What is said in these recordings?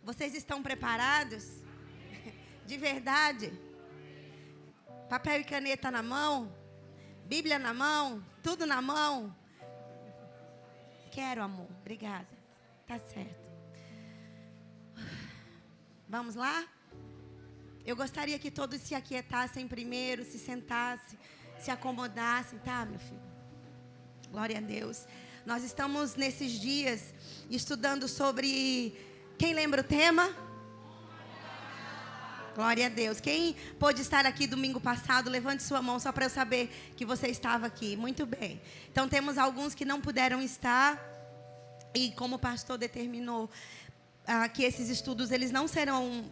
Vocês estão preparados? De verdade? Papel e caneta na mão? Bíblia na mão? Tudo na mão? Quero, amor. Obrigada. Tá certo. Vamos lá? Eu gostaria que todos se aquietassem primeiro, se sentassem, se acomodassem, tá, meu filho? Glória a Deus. Nós estamos nesses dias estudando sobre... Quem lembra o tema? Glória a Deus. Quem pôde estar aqui domingo passado, levante sua mão só para eu saber que você estava aqui. Muito bem. Então temos alguns que não puderam estar. E como o pastor determinou que esses estudos eles não serão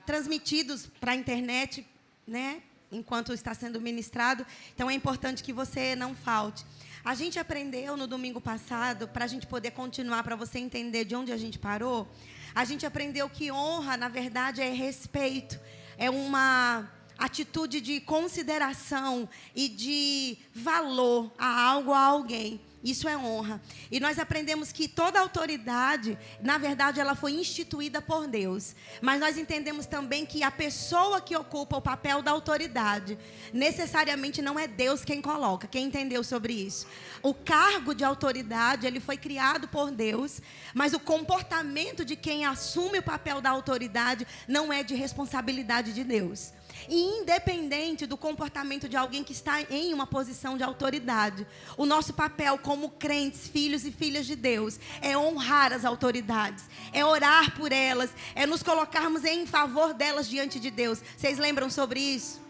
transmitidos para a internet, né? Enquanto está sendo ministrado. Então é importante que você não falte. A gente aprendeu no domingo passado, para a gente poder continuar, para você entender de onde a gente parou, a gente aprendeu que honra, na verdade, é respeito. É uma atitude de consideração e de valor a algo, a alguém. Isso é honra. E nós aprendemos que toda autoridade, na verdade, ela foi instituída por Deus. Mas nós entendemos também que a pessoa que ocupa o papel da autoridade, necessariamente não é Deus quem coloca. Quem entendeu sobre isso? O cargo de autoridade, ele foi criado por Deus, mas o comportamento de quem assume o papel da autoridade não é de responsabilidade de Deus. E independente do comportamento de alguém que está em uma posição de autoridade, o nosso papel como crentes, filhos e filhas de Deus, é honrar as autoridades, é orar por elas, é nos colocarmos em favor delas diante de Deus. Vocês lembram sobre isso?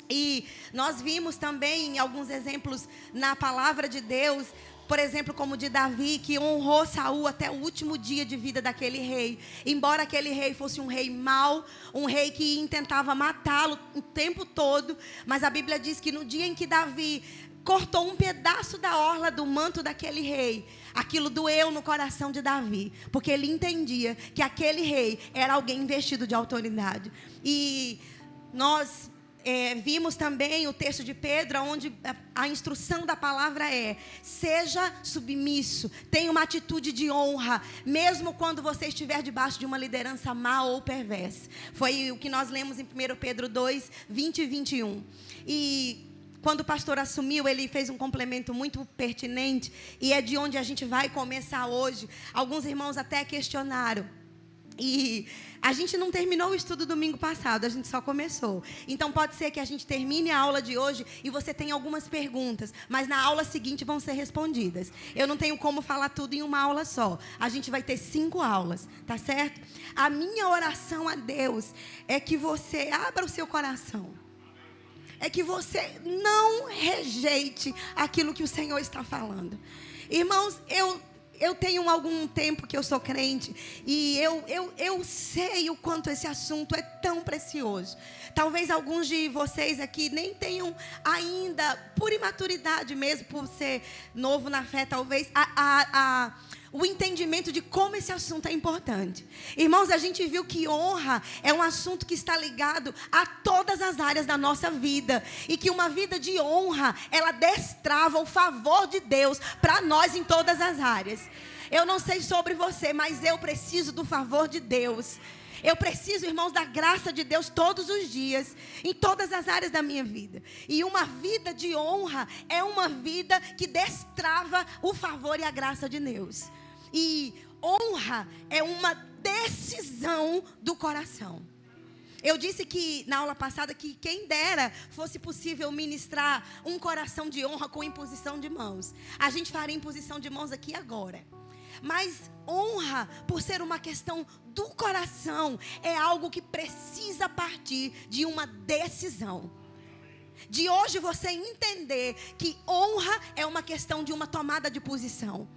E nós vimos também alguns exemplos na palavra de Deus, por exemplo, como de Davi, que honrou Saul até o último dia de vida daquele rei. Embora aquele rei fosse um rei mau, um rei que intentava matá-lo o tempo todo, mas a Bíblia diz que no dia em que Davi cortou um pedaço da orla do manto daquele rei, aquilo doeu no coração de Davi, porque ele entendia que aquele rei era alguém investido de autoridade. E nós vimos também o texto de Pedro, onde a instrução da palavra é: seja submisso, tenha uma atitude de honra, mesmo quando você estiver debaixo de uma liderança má ou perversa. Foi o que nós lemos em 1 Pedro 2, 20 e 21. E quando o pastor assumiu, ele fez um complemento muito pertinente, e é de onde a gente vai começar hoje. Alguns irmãos até questionaram. E a gente não terminou o estudo domingo passado, a gente só começou. Então pode ser que a gente termine a aula de hoje e você tenha algumas perguntas, mas na aula seguinte vão ser respondidas. Eu não tenho como falar tudo em uma aula só. A gente vai ter 5 aulas, tá certo? A minha oração a Deus é que você abra o seu coração. É que você não rejeite aquilo que o Senhor está falando. Irmãos, eu tenho algum tempo que eu sou crente e eu sei o quanto esse assunto é tão precioso. Talvez alguns de vocês aqui nem tenham ainda, por imaturidade mesmo, por ser novo na fé, talvez, o entendimento de como esse assunto é importante. Irmãos, a gente viu que honra é um assunto que está ligado a todas as áreas da nossa vida. E que uma vida de honra, ela destrava o favor de Deus para nós em todas as áreas. Eu não sei sobre você, mas eu preciso do favor de Deus. Eu preciso, irmãos, da graça de Deus todos os dias, em todas as áreas da minha vida. E uma vida de honra é uma vida que destrava o favor e a graça de Deus. E honra é uma decisão do coração. Eu disse que na aula passada que quem dera fosse possível ministrar um coração de honra com imposição de mãos. A gente faria imposição de mãos aqui agora. Mas honra, por ser uma questão do coração, é algo que precisa partir de uma decisão. De hoje você entender que honra é uma questão de uma tomada de posição.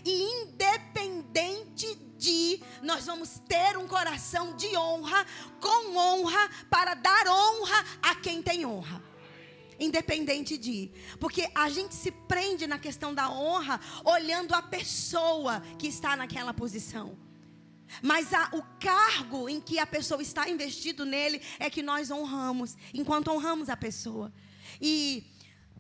E independente de, nós vamos ter um coração de honra, com honra, para dar honra a quem tem honra. Independente de, porque a gente se prende na questão da honra olhando a pessoa que está naquela posição. Mas o cargo em que a pessoa está investido nele é que nós honramos, enquanto honramos a pessoa. E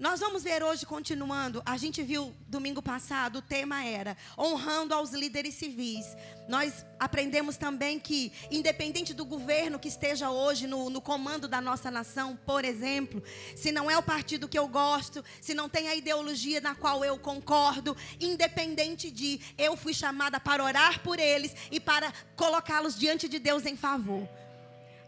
Nós vamos ver hoje, continuando, a gente viu domingo passado, o tema era honrando aos líderes civis. Nós aprendemos também que, independente do governo que esteja hoje no comando da nossa nação, por exemplo, se não é o partido que eu gosto, se não tem a ideologia na qual eu concordo, independente de, eu fui chamada para orar por eles e para colocá-los diante de Deus em favor.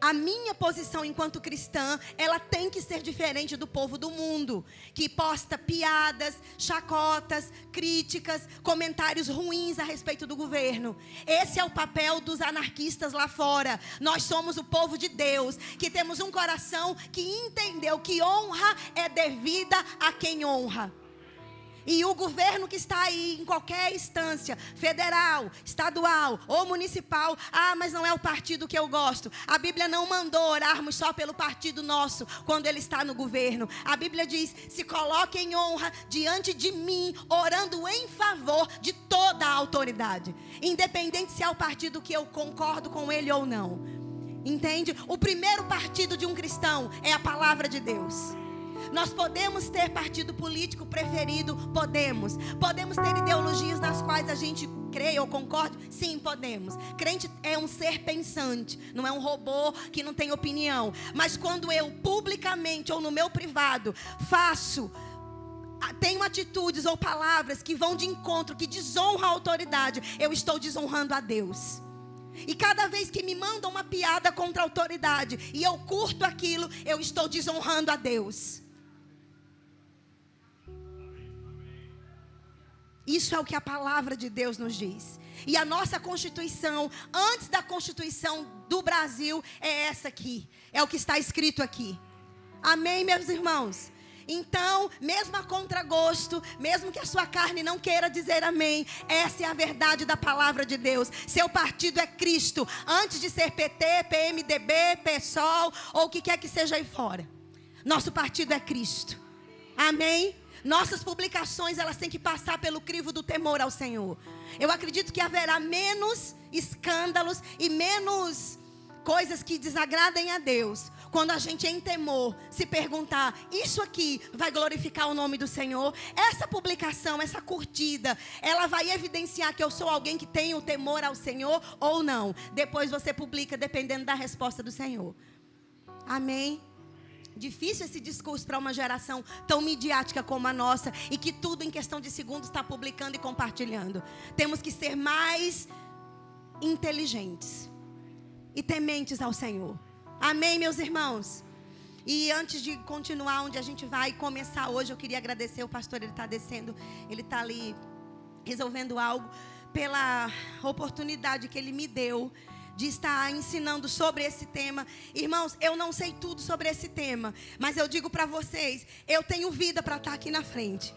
A minha posição enquanto cristã, ela tem que ser diferente do povo do mundo, que posta piadas, chacotas, críticas, comentários ruins a respeito do governo. Esse é o papel dos anarquistas lá fora. Nós somos o povo de Deus, que temos um coração que entendeu que honra é devida a quem honra. E o governo que está aí, em qualquer instância, federal, estadual ou municipal, mas não é o partido que eu gosto. A Bíblia não mandou orarmos só pelo partido nosso, quando ele está no governo. A Bíblia diz, se coloque em honra diante de mim, orando em favor de toda a autoridade. Independente se é o partido que eu concordo com ele ou não. Entende? O primeiro partido de um cristão é a palavra de Deus. Nós podemos ter partido político preferido? Podemos. Podemos ter ideologias nas quais a gente crê ou concorda? Sim, podemos. Crente é um ser pensante, não é um robô que não tem opinião. Mas quando eu publicamente ou no meu privado tenho atitudes ou palavras que vão de encontro, que desonram a autoridade, eu estou desonrando a Deus. E cada vez que me mandam uma piada contra a autoridade e eu curto aquilo, eu estou desonrando a Deus. Isso é o que a palavra de Deus nos diz. E a nossa Constituição, antes da Constituição do Brasil, é essa aqui. É o que está escrito aqui. Amém, meus irmãos? Então, mesmo a contragosto, mesmo que a sua carne não queira dizer amém, essa é a verdade da palavra de Deus. Seu partido é Cristo, antes de ser PT, PMDB, PSOL ou o que quer que seja aí fora. Nosso partido é Cristo. Amém? Nossas publicações, elas têm que passar pelo crivo do temor ao Senhor. Eu acredito que haverá menos escândalos e menos coisas que desagradem a Deus, quando a gente em temor se perguntar, isso aqui vai glorificar o nome do Senhor? Essa publicação, essa curtida, ela vai evidenciar que eu sou alguém que tem o temor ao Senhor ou não? Depois você publica, dependendo da resposta do Senhor. Amém? Difícil esse discurso para uma geração tão midiática como a nossa e que tudo em questão de segundos está publicando e compartilhando. Temos que ser mais inteligentes e tementes ao Senhor. Amém, meus irmãos? E antes de continuar onde a gente vai começar hoje, eu queria agradecer o pastor, ele está descendo, ele está ali resolvendo algo, pela oportunidade que ele me deu de estar ensinando sobre esse tema. Irmãos, eu não sei tudo sobre esse tema, mas eu digo para vocês, eu tenho vida para estar aqui na frente.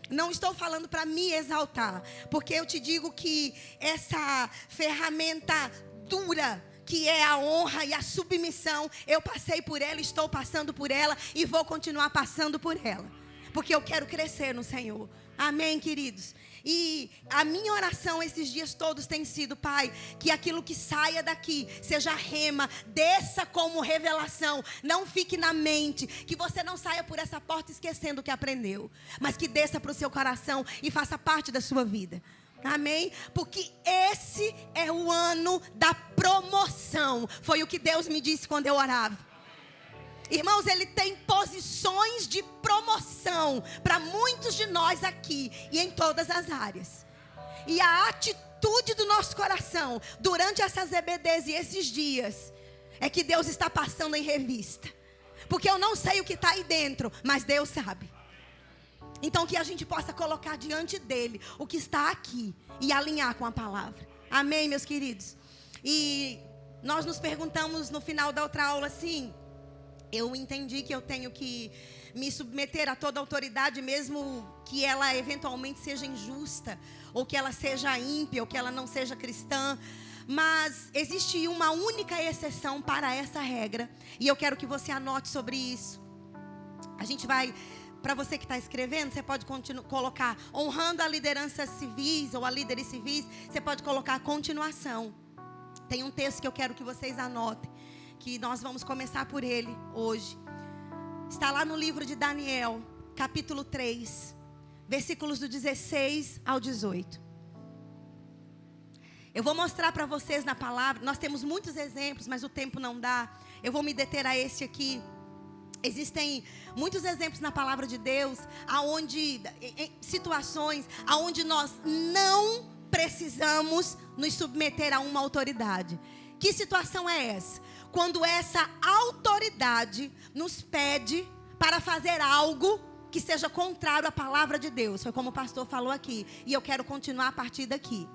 Não estou falando para me exaltar, porque eu te digo que essa ferramenta dura, que é a honra e a submissão, eu passei por ela, estou passando por ela e vou continuar passando por ela, porque eu quero crescer no Senhor. Amém, queridos? E a minha oração esses dias todos tem sido, Pai, que aquilo que saia daqui seja rema, desça como revelação, não fique na mente, que você não saia por essa porta esquecendo o que aprendeu, mas que desça para o seu coração e faça parte da sua vida. Amém? Porque esse é o ano da promoção. Foi o que Deus me disse quando eu orava. Irmãos, Ele tem posições de promoção para muitos de nós aqui e em todas as áreas. E a atitude do nosso coração durante essas EBDs e esses dias é que Deus está passando em revista. Porque eu não sei o que está aí dentro, mas Deus sabe. Então que a gente possa colocar diante dEle o que está aqui e alinhar com a palavra. Amém, meus queridos? E nós nos perguntamos no final da outra aula assim, eu entendi que eu tenho que me submeter a toda autoridade, mesmo que ela eventualmente seja injusta, ou que ela seja ímpia, ou que ela não seja cristã. Mas existe uma única exceção para essa regra, e eu quero que você anote sobre isso. A gente vai, para você que está escrevendo, você pode colocar honrando a liderança civis, ou a líderes civis, você pode colocar a continuação. Tem um texto que eu quero que vocês anotem, que nós vamos começar por ele hoje. Está lá no livro de Daniel, capítulo 3, versículos do 16 ao 18. Eu vou mostrar para vocês na palavra. Nós temos muitos exemplos, mas o tempo não dá. Eu vou me deter a este aqui. Existem muitos exemplos na palavra de Deus, em situações aonde nós não precisamos nos submeter a uma autoridade. Que situação é essa? Quando essa autoridade nos pede para fazer algo que seja contrário à palavra de Deus. Foi como o pastor falou aqui. E eu quero continuar a partir daqui.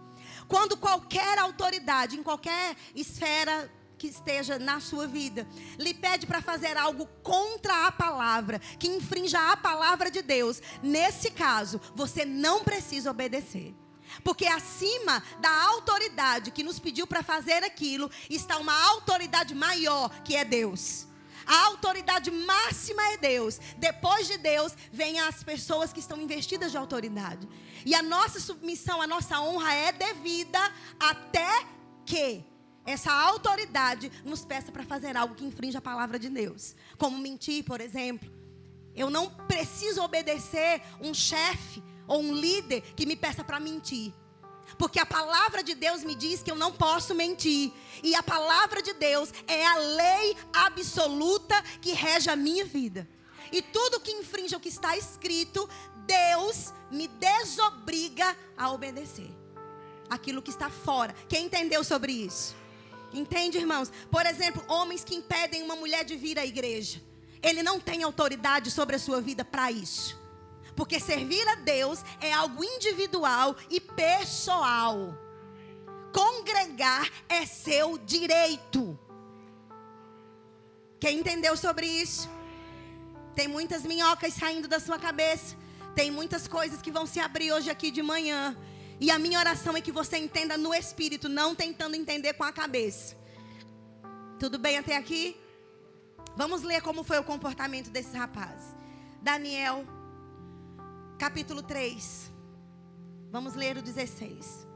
Quando qualquer autoridade, em qualquer esfera que esteja na sua vida, lhe pede para fazer algo contra a palavra, que infrinja a palavra de Deus, nesse caso, você não precisa obedecer. Porque acima da autoridade que nos pediu para fazer aquilo, está uma autoridade maior, que é Deus. A autoridade máxima é Deus. Depois de Deus, vem as pessoas que estão investidas de autoridade. E a nossa submissão, a nossa honra é devida até que essa autoridade nos peça para fazer algo que infrinja a palavra de Deus. Como mentir, por exemplo. Eu não preciso obedecer um chefe ou um líder que me peça para mentir. Porque a palavra de Deus me diz que eu não posso mentir. E a palavra de Deus é a lei absoluta que rege a minha vida. E tudo que infringe o que está escrito, Deus me desobriga a obedecer. Aquilo que está fora. Quem entendeu sobre isso? Entende, irmãos? Por exemplo, homens que impedem uma mulher de vir à igreja. Ele não tem autoridade sobre a sua vida para isso. Porque servir a Deus é algo individual e pessoal. Congregar é seu direito. Quem entendeu sobre isso? Tem muitas minhocas saindo da sua cabeça. Tem muitas coisas que vão se abrir hoje aqui de manhã. E a minha oração é que você entenda no espírito, não tentando entender com a cabeça. Tudo bem até aqui? Vamos ler como foi o comportamento desses rapazes. Daniel, capítulo 3. Vamos ler o 16.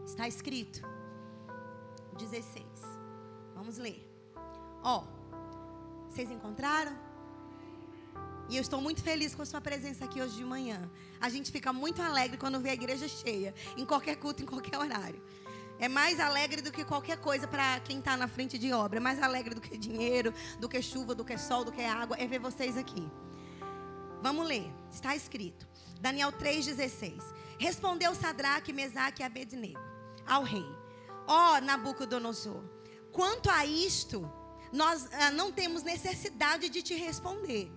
Está escrito. 16. Vamos ler. Vocês encontraram? E eu estou muito feliz com a sua presença aqui hoje de manhã. A gente fica muito alegre quando vê a igreja cheia. Em qualquer culto, em qualquer horário. É mais alegre do que qualquer coisa para quem está na frente de obra. É mais alegre do que dinheiro, do que chuva, do que sol, do que água. É ver vocês aqui. Vamos ler. Está escrito. Daniel 3,16. Respondeu Sadraque, Mesaque e Abednego ao rei. Nabucodonosor, quanto a isto, nós não temos necessidade de te responder.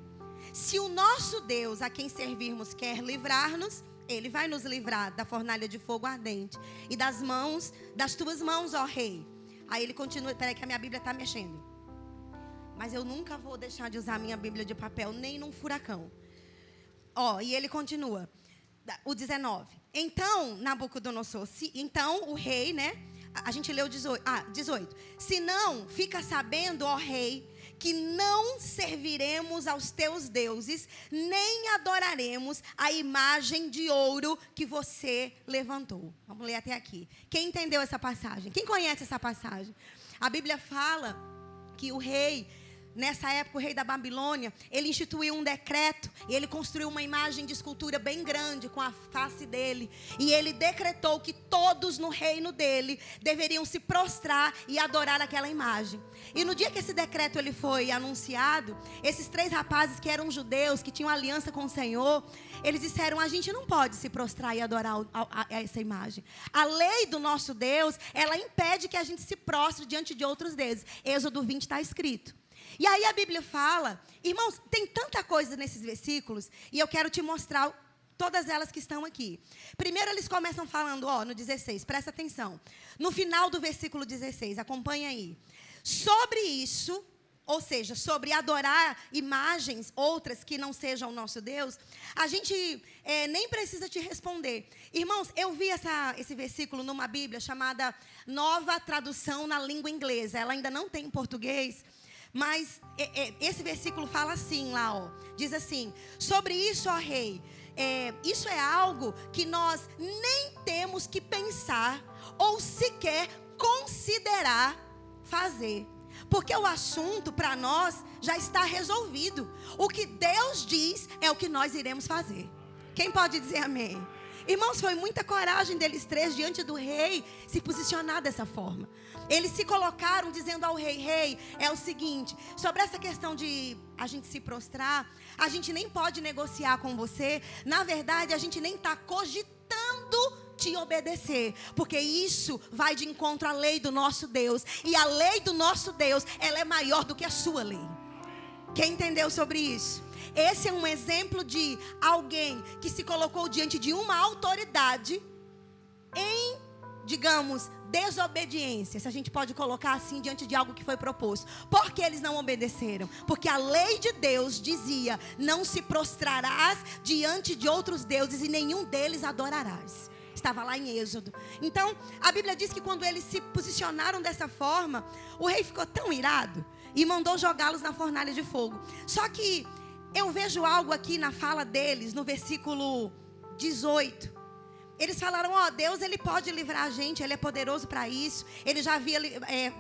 Se o nosso Deus, a quem servirmos, quer livrar-nos, Ele vai nos livrar da fornalha de fogo ardente e das tuas mãos, ó rei. Aí ele continua, peraí que a minha Bíblia está mexendo. Mas eu nunca vou deixar de usar a minha Bíblia de papel, nem num furacão. E ele continua, o 19. Então, Nabucodonosor, então o rei, né? A gente leu 18. Se não, fica sabendo, ó rei, que não serviremos aos teus deuses, nem adoraremos a imagem de ouro que você levantou. Vamos ler até aqui. Quem entendeu essa passagem? Quem conhece essa passagem? A Bíblia fala que o rei, nessa época, o rei da Babilônia, ele instituiu um decreto e ele construiu uma imagem de escultura bem grande com a face dele. E ele decretou que todos no reino dele deveriam se prostrar e adorar aquela imagem. E no dia que esse decreto ele foi anunciado, esses 3 rapazes que eram judeus, que tinham aliança com o Senhor, eles disseram, a gente não pode se prostrar e adorar a essa imagem. A lei do nosso Deus, ela impede que a gente se prostre diante de outros deuses. Êxodo 20 está escrito. E aí a Bíblia fala, irmãos, tem tanta coisa nesses versículos, e eu quero te mostrar todas elas que estão aqui. Primeiro eles começam falando, no 16, presta atenção. No final do versículo 16, acompanha aí. Sobre isso, ou seja, sobre adorar imagens outras que não sejam o nosso Deus, a gente nem precisa te responder. Irmãos, eu vi esse versículo numa Bíblia chamada Nova Tradução na Língua Inglesa. Ela ainda não tem em português. Mas esse versículo fala assim lá, diz assim, sobre isso, ó rei, isso é algo que nós nem temos que pensar ou sequer considerar fazer. Porque o assunto para nós já está resolvido. O que Deus diz é o que nós iremos fazer. Quem pode dizer amém? Irmãos, foi muita coragem deles três diante do rei se posicionar dessa forma. Eles se colocaram dizendo ao rei: rei, é o seguinte, sobre essa questão de a gente se prostrar, a gente nem pode negociar com você. Na verdade, a gente nem está cogitando te obedecer, porque isso vai de encontro à lei do nosso Deus. E a lei do nosso Deus, ela é maior do que a sua lei. Quem entendeu sobre isso? Esse é um exemplo de alguém que se colocou diante de uma autoridade em, digamos, desobediência, se a gente pode colocar assim, diante de algo que foi proposto. Por que eles não obedeceram? Porque a lei de Deus dizia: não se prostrarás diante de outros deuses e nenhum deles adorarás. Estava lá em Êxodo. Então, a Bíblia diz que quando eles se posicionaram dessa forma, o rei ficou tão irado e mandou jogá-los na fornalha de fogo. Só que eu vejo algo aqui na fala deles, no versículo 18. Eles falaram: ó, Deus, Ele pode livrar a gente, Ele é poderoso para isso. Ele já havia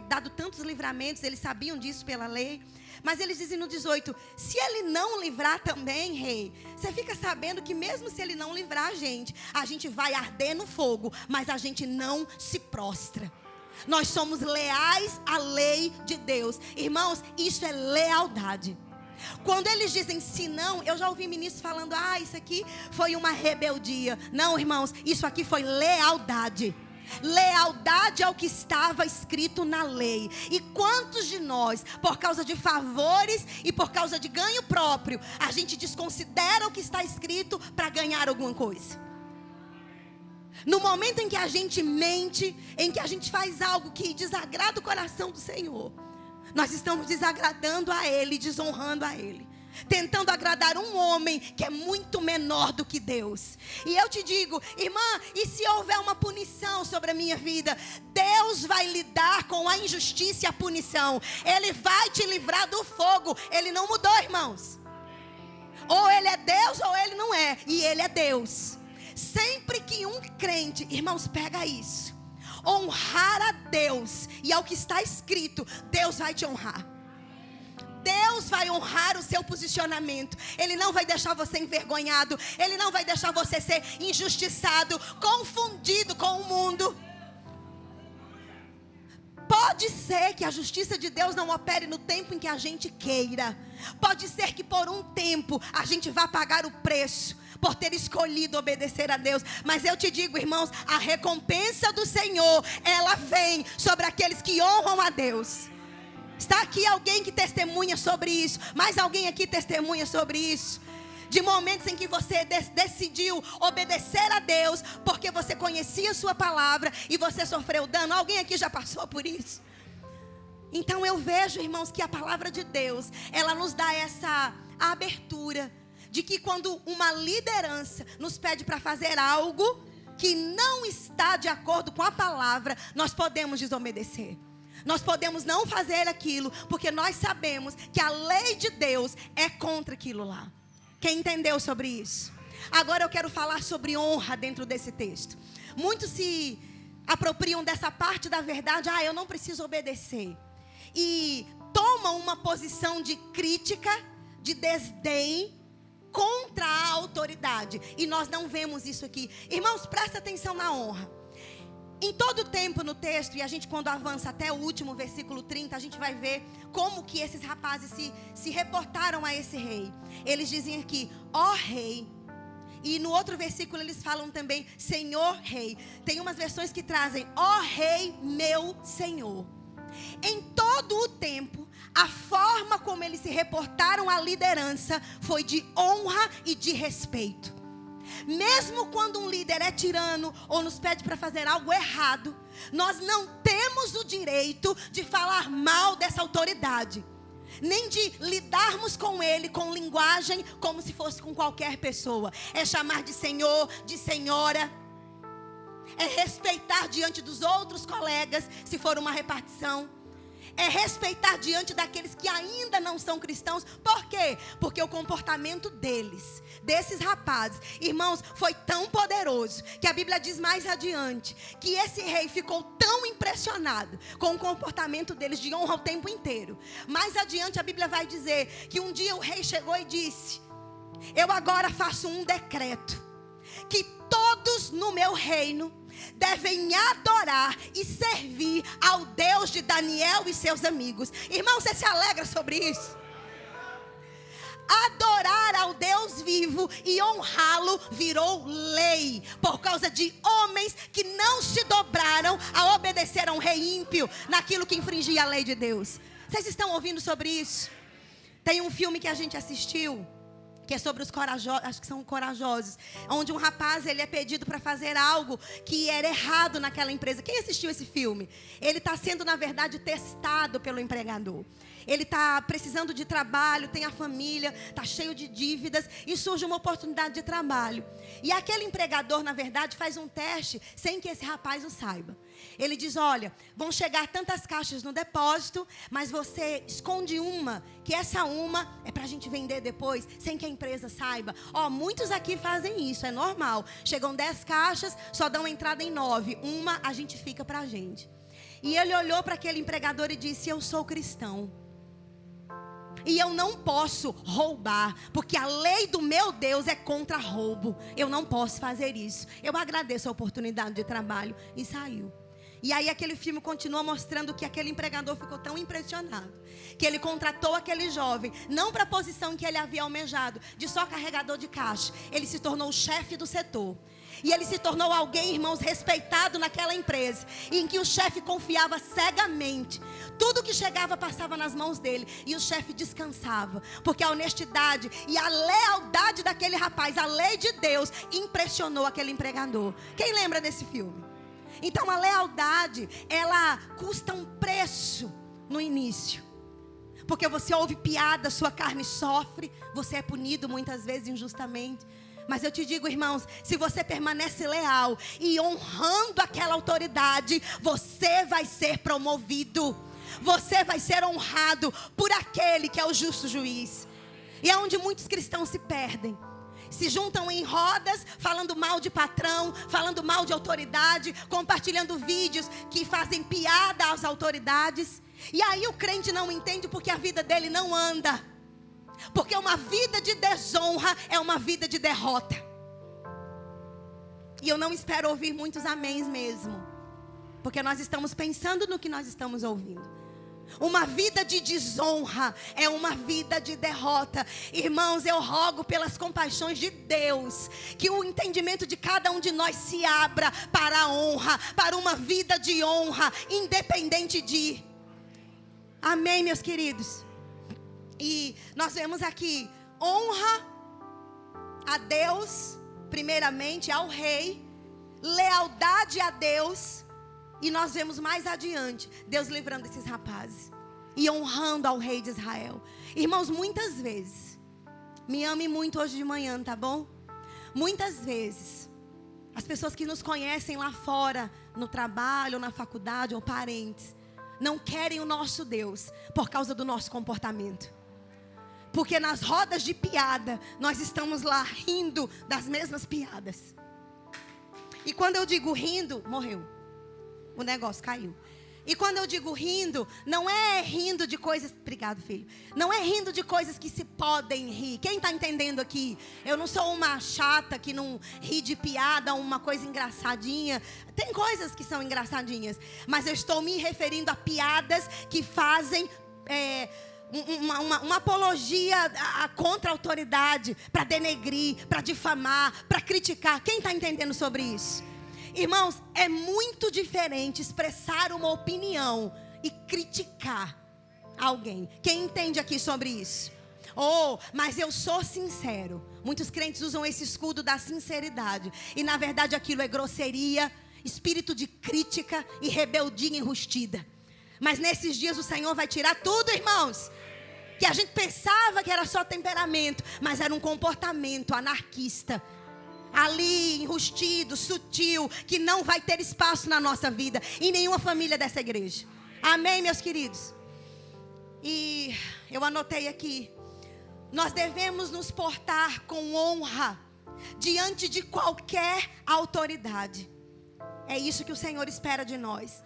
dado tantos livramentos, eles sabiam disso pela lei. Mas eles dizem no 18: se Ele não livrar também, rei, você fica sabendo que mesmo se Ele não livrar a gente vai arder no fogo, mas a gente não se prostra. Nós somos leais à lei de Deus. Irmãos, isso é lealdade. Quando eles dizem se não, eu já ouvi ministros falando: isso aqui foi uma rebeldia. Não, irmãos, isso aqui foi lealdade. Lealdade ao que estava escrito na lei. E quantos de nós, por causa de favores e por causa de ganho próprio, a gente desconsidera o que está escrito para ganhar alguma coisa? No momento em que a gente mente, em que a gente faz algo que desagrada o coração do Senhor, nós estamos desagradando a Ele, desonrando a Ele, tentando agradar um homem que é muito menor do que Deus. E eu te digo, irmã, e se houver uma punição sobre a minha vida? Deus vai lidar com a injustiça e a punição. Ele vai te livrar do fogo. Ele não mudou, irmãos. Ou Ele é Deus ou Ele não é. E Ele é Deus. Sempre que um crente, irmãos, pega isso, honrar a Deus e ao que está escrito, Deus vai te honrar. Deus vai honrar o seu posicionamento. Ele não vai deixar você envergonhado. Ele não vai deixar você ser injustiçado, confundido com o mundo. Pode ser que a justiça de Deus não opere no tempo em que a gente queira. Pode ser que por um tempo a gente vá pagar o preço por ter escolhido obedecer a Deus. Mas eu te digo, irmãos, a recompensa do Senhor, ela vem sobre aqueles que honram a Deus. Está aqui alguém que testemunha sobre isso? Mais alguém aqui testemunha sobre isso? De momentos em que você decidiu obedecer a Deus porque você conhecia a sua palavra e você sofreu dano. Alguém aqui já passou por isso? Então eu vejo, irmãos, que a palavra de Deus, ela nos dá essa abertura de que quando uma liderança nos pede para fazer algo que não está de acordo com a palavra, nós podemos desobedecer. Nós podemos não fazer aquilo, porque nós sabemos que a lei de Deus é contra aquilo lá. Quem entendeu sobre isso? Agora eu quero falar sobre honra dentro desse texto. Muitos se apropriam dessa parte da verdade. Eu não preciso obedecer. E tomam uma posição de crítica, de desdém contra a autoridade. E nós não vemos isso aqui. Irmãos, presta atenção na honra. Em todo o tempo no texto, e a gente quando avança até o último versículo 30, a gente vai ver como que esses rapazes se reportaram a esse rei. Eles dizem aqui: ó rei. E no outro versículo eles falam também: Senhor rei. Tem umas versões que trazem: ó rei meu senhor. Em todo o tempo, a forma como eles se reportaram à liderança foi de honra e de respeito. Mesmo quando um líder é tirano ou nos pede para fazer algo errado, nós não temos o direito de falar mal dessa autoridade, nem de lidarmos com ele com linguagem como se fosse com qualquer pessoa. É chamar de senhor, de senhora. É respeitar diante dos outros colegas, se for uma repartição. é respeitar diante daqueles que ainda não são cristãos. Por quê? Porque o comportamento desses rapazes, irmãos, foi tão poderoso, que a Bíblia diz mais adiante, que esse rei ficou tão impressionado com o comportamento deles de honra o tempo inteiro. Mais adiante a Bíblia vai dizer que um dia o rei chegou e disse: eu agora faço um decreto, que todos no meu reino devem adorar e servir ao Deus de Daniel e seus amigos. Irmão, você se alegra sobre isso? Adorar ao Deus vivo e honrá-lo virou lei, por causa de homens que não se dobraram a obedecer a um rei ímpio naquilo que infringia a lei de Deus. Vocês estão ouvindo sobre isso? Tem um filme que a gente assistiu, que é sobre os corajosos, acho que são corajosos, onde um rapaz, ele é pedido para fazer algo que era errado naquela empresa. Quem assistiu esse filme? Ele está sendo, na verdade, testado pelo empregador. Ele está precisando de trabalho, tem a família, está cheio de dívidas e surge uma oportunidade de trabalho. E aquele empregador, na verdade, faz um teste sem que esse rapaz o saiba. Ele diz: olha, vão chegar tantas caixas no depósito, mas você esconde uma, que essa uma é para a gente vender depois, sem que a empresa saiba. Muitos aqui fazem isso, é normal. Chegam 10 caixas, só dão entrada em 9. Uma a gente fica para a gente. E ele olhou para aquele empregador e disse: eu sou cristão. E eu não posso roubar, porque a lei do meu Deus é contra roubo. Eu não posso fazer isso. Eu agradeço a oportunidade de trabalho. E saiu. E aí aquele filme continua mostrando que aquele empregador ficou tão impressionado, que ele contratou aquele jovem, não para a posição que ele havia almejado, de só carregador de caixa. Ele se tornou o chefe do setor. E ele se tornou alguém, irmãos, respeitado naquela empresa, em que o chefe confiava cegamente. Tudo que chegava passava nas mãos dele, e o chefe descansava, porque a honestidade e a lealdade daquele rapaz, a lei de Deus, impressionou aquele empregador. Quem lembra desse filme? Então a lealdade, ela custa um preço no início, porque você ouve piada, sua carne sofre, você é punido muitas vezes injustamente. Mas eu te digo, irmãos, se você permanece leal e honrando aquela autoridade, você vai ser promovido. Você vai ser honrado por aquele que é o justo juiz. E é onde muitos cristãos se perdem. Se juntam em rodas, falando mal de patrão, falando mal de autoridade, compartilhando vídeos que fazem piada às autoridades. E aí o crente não entende porque a vida dele não anda. Porque uma vida de desonra é uma vida de derrota. E eu não espero ouvir muitos améns mesmo, porque nós estamos pensando no que nós estamos ouvindo. Uma vida de desonra é uma vida de derrota. Irmãos, eu rogo pelas compaixões de Deus, que o entendimento de cada um de nós se abra para a honra, para uma vida de honra, independente de... Amém, meus queridos? E nós vemos aqui honra a Deus, primeiramente ao rei, lealdade a Deus, e nós vemos mais adiante Deus livrando esses rapazes e honrando ao rei de Israel. Irmãos, muitas vezes, me ame muito hoje de manhã, tá bom? Muitas vezes as pessoas que nos conhecem lá fora, no trabalho, ou na faculdade, ou parentes, não querem o nosso Deus por causa do nosso comportamento. Porque nas rodas de piada, nós estamos lá rindo das mesmas piadas. E quando eu digo rindo, morreu. O negócio caiu. E quando eu digo rindo, não é rindo de coisas... Obrigado, filho. Não é rindo de coisas que se podem rir. Quem está entendendo aqui? Eu não sou uma chata que não ri de piada, uma coisa engraçadinha. Tem coisas que são engraçadinhas. Mas eu estou me referindo a piadas que fazem... Uma apologia contra a autoridade, para denegrir, para difamar, para criticar. Quem está entendendo sobre isso? Irmãos, é muito diferente expressar uma opinião e criticar alguém. Quem entende aqui sobre isso? Mas eu sou sincero. Muitos crentes usam esse escudo da sinceridade, e na verdade aquilo é grosseria, espírito de crítica e rebeldia enrustida. Mas nesses dias o Senhor vai tirar tudo, irmãos. Que a gente pensava que era só temperamento, mas era um comportamento anarquista. Ali, enrustido, sutil, que não vai ter espaço na nossa vida, em nenhuma família dessa igreja. Amém, meus queridos? E eu anotei aqui: nós devemos nos portar com honra diante de qualquer autoridade. É isso que o Senhor espera de nós.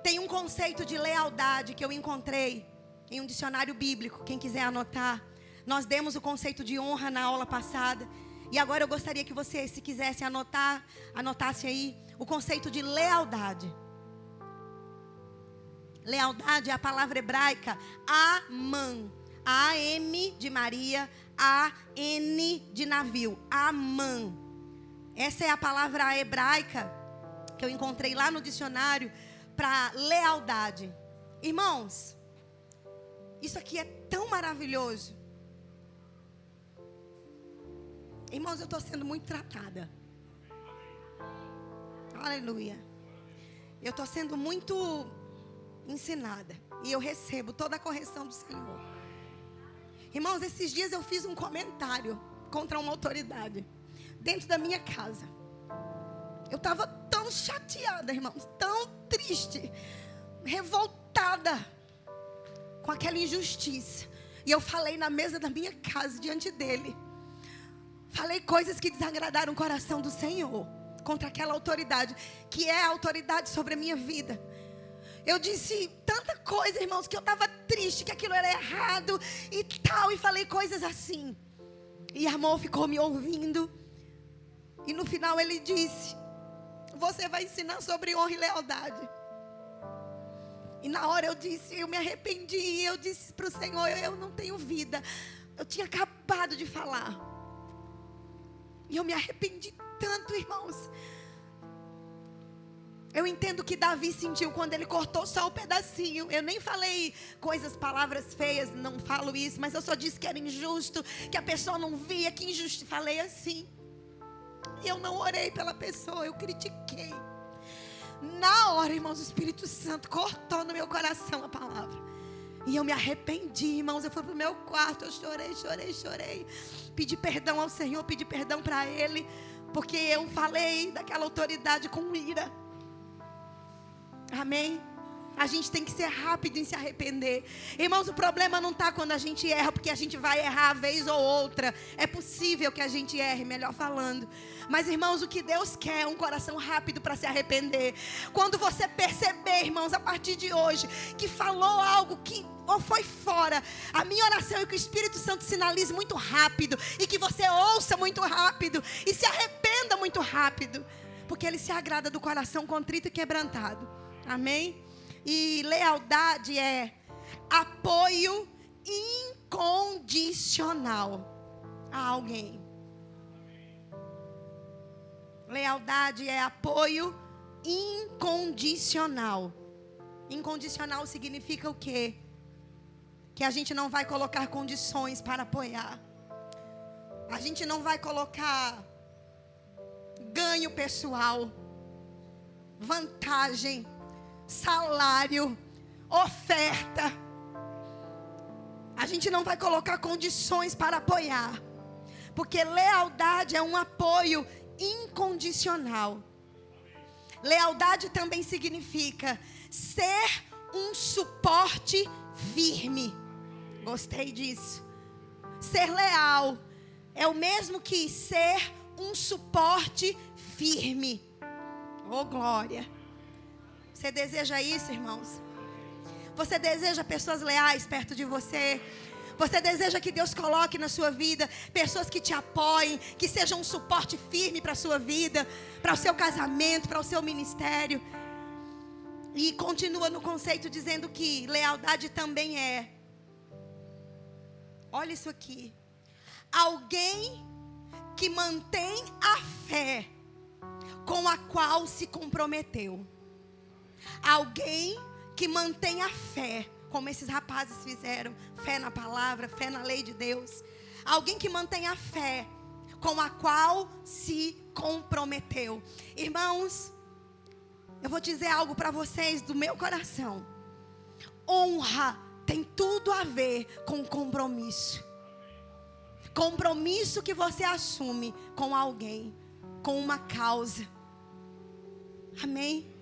Tem um conceito de lealdade que eu encontrei em um dicionário bíblico. Quem quiser anotar, nós demos o conceito de honra na aula passada. E agora eu gostaria que você, se quisesse anotar, anotasse aí o conceito de lealdade. Lealdade é a palavra hebraica Aman. A-M de Maria, A-N de navio. Aman. Essa é a palavra hebraica que eu encontrei lá no dicionário para lealdade. Irmãos, isso aqui é tão maravilhoso. Irmãos, eu estou sendo muito tratada. Aleluia. Eu estou sendo muito ensinada. E eu recebo toda a correção do Senhor. Irmãos, esses dias eu fiz um comentário contra uma autoridade dentro da minha casa. Eu estava tão chateada, irmãos, tão triste, revoltada com aquela injustiça. E eu falei na mesa da minha casa, diante dele. Falei coisas que desagradaram o coração do Senhor contra aquela autoridade, que é a autoridade sobre a minha vida. Eu disse tanta coisa, irmãos, que eu estava triste, que aquilo era errado e tal. E falei coisas assim. E irmão ficou me ouvindo. E no final ele disse: você vai ensinar sobre honra e lealdade. E na hora eu me arrependi. Eu disse para o Senhor: eu não tenho vida. Eu tinha acabado de falar. E eu me arrependi tanto, irmãos. Eu entendo que Davi sentiu quando ele cortou só o pedacinho. Eu nem falei palavras feias, não falo isso. Mas eu só disse que era injusto, que a pessoa não via, que injusto. Falei assim. E eu não orei pela pessoa, eu critiquei. Na hora, irmãos, o Espírito Santo cortou no meu coração a palavra. E eu me arrependi, irmãos. Eu fui para o meu quarto, eu chorei. Pedi perdão ao Senhor, pedi perdão para Ele. Porque eu falei daquela autoridade com ira. Amém? A gente tem que ser rápido em se arrepender. Irmãos, o problema não está quando a gente erra, porque a gente vai errar a vez ou outra. É possível que a gente erre, melhor falando. Mas, irmãos, o que Deus quer é um coração rápido para se arrepender. Quando você perceber, irmãos, a partir de hoje, que falou algo que ou foi fora, a minha oração é que o Espírito Santo sinalize muito rápido. E que você ouça muito rápido. E se arrependa muito rápido. Porque Ele se agrada do coração contrito e quebrantado. Amém? E lealdade é apoio incondicional a alguém. Lealdade é apoio incondicional. Incondicional significa o quê? Que a gente não vai colocar condições para apoiar. A gente não vai colocar ganho pessoal, vantagem, salário, oferta. A gente não vai colocar condições para apoiar. Porque lealdade é um apoio incondicional. Lealdade também significa ser um suporte firme. Gostei disso. Ser leal é o mesmo que ser um suporte firme. Oh, glória. Você deseja isso, irmãos? Você deseja pessoas leais perto de você? Você deseja que Deus coloque na sua vida pessoas que te apoiem, que sejam um suporte firme para a sua vida, para o seu casamento, para o seu ministério? E continua no conceito dizendo que lealdade também é, olha isso aqui, alguém que mantém a fé com a qual se comprometeu. Alguém que mantém a fé, como esses rapazes fizeram, fé na palavra, fé na lei de Deus. Alguém que mantém a fé com a qual se comprometeu. Irmãos, eu vou dizer algo para vocês do meu coração. Honra tem tudo a ver com compromisso. Compromisso que você assume com alguém, com uma causa. Amém?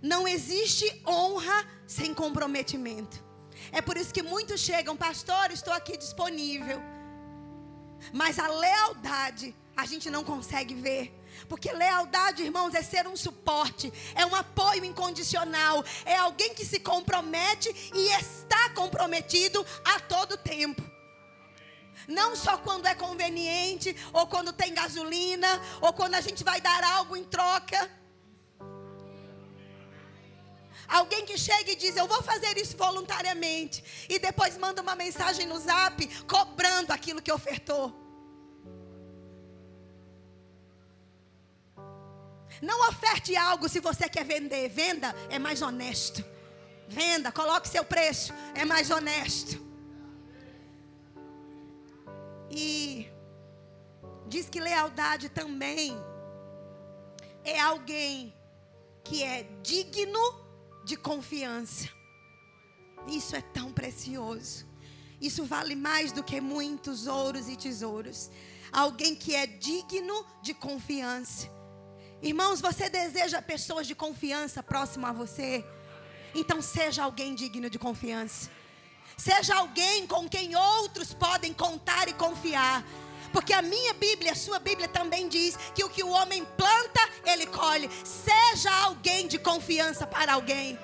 Não existe honra sem comprometimento. É por isso que muitos chegam: pastor, estou aqui disponível. Mas a lealdade a gente não consegue ver. Porque lealdade, irmãos, é ser um suporte, é um apoio incondicional, é alguém que se compromete e está comprometido a todo tempo. Não só quando é conveniente, ou quando tem gasolina, ou quando a gente vai dar algo em troca. Alguém que chega e diz: eu vou fazer isso voluntariamente, e depois manda uma mensagem no Zap cobrando aquilo que ofertou. Não oferte algo se você quer vender. Venda, é mais honesto. Venda, coloque seu preço, é mais honesto. E diz que lealdade também é alguém que é digno de confiança. Isso é tão precioso. Isso vale mais do que muitos ouros e tesouros. Alguém que é digno de confiança. Irmãos, você deseja pessoas de confiança próximo a você? Então seja alguém digno de confiança. Seja alguém com quem outros podem contar e confiar. Porque a minha Bíblia, a sua Bíblia também diz que o que o homem planta, ele colhe. Seja alguém de confiança para alguém.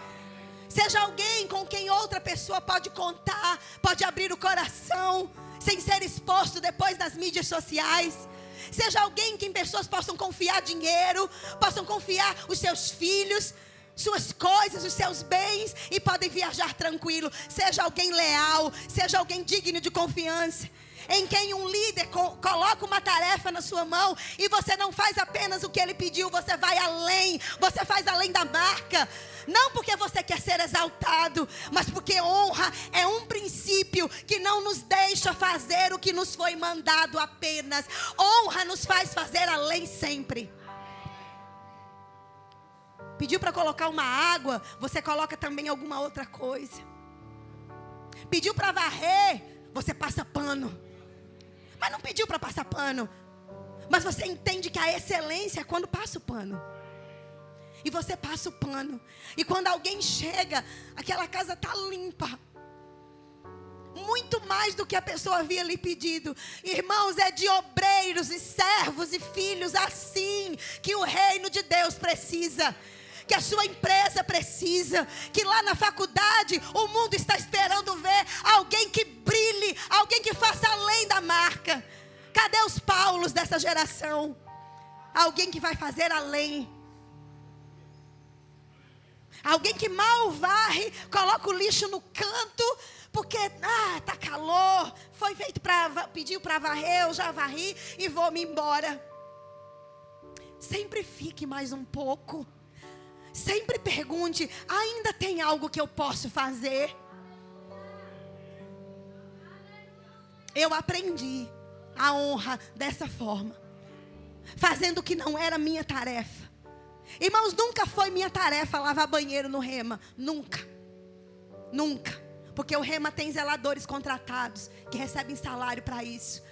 Seja alguém com quem outra pessoa pode contar, pode abrir o coração, sem ser exposto depois nas mídias sociais. Seja alguém em quem pessoas possam confiar dinheiro, possam confiar os seus filhos, suas coisas, os seus bens, e podem viajar tranquilo. Seja alguém leal, seja alguém digno de confiança, em quem um líder coloca uma tarefa na sua mão e você não faz apenas o que ele pediu, você vai além, você faz além da marca. Não porque você quer ser exaltado, mas porque honra é um princípio que não nos deixa fazer o que nos foi mandado apenas. Honra nos faz fazer além sempre. Pediu para colocar uma água, você coloca também alguma outra coisa. Pediu para varrer, você passa pano. Mas não pediu para passar pano. Mas você entende que a excelência é quando passa o pano. E você passa o pano. E quando alguém chega, aquela casa está limpa. Muito mais do que a pessoa havia lhe pedido. Irmãos, é de obreiros e servos e filhos assim que o reino de Deus precisa. Que a sua empresa precisa. Que lá na faculdade o mundo está esperando ver alguém que brilhe, alguém que faça além da marca. Cadê os Paulos dessa geração? Alguém que vai fazer além. Alguém que mal varre, coloca o lixo no canto, porque tá calor, foi feito pediu para varrer, eu já varri e vou me embora. Sempre fique mais um pouco. Sempre pergunte: ainda tem algo que eu posso fazer? Eu aprendi a honra dessa forma, fazendo o que não era minha tarefa. Irmãos, nunca foi minha tarefa lavar banheiro no Rema. Nunca. Nunca. Porque o Rema tem zeladores contratados que recebem salário para isso.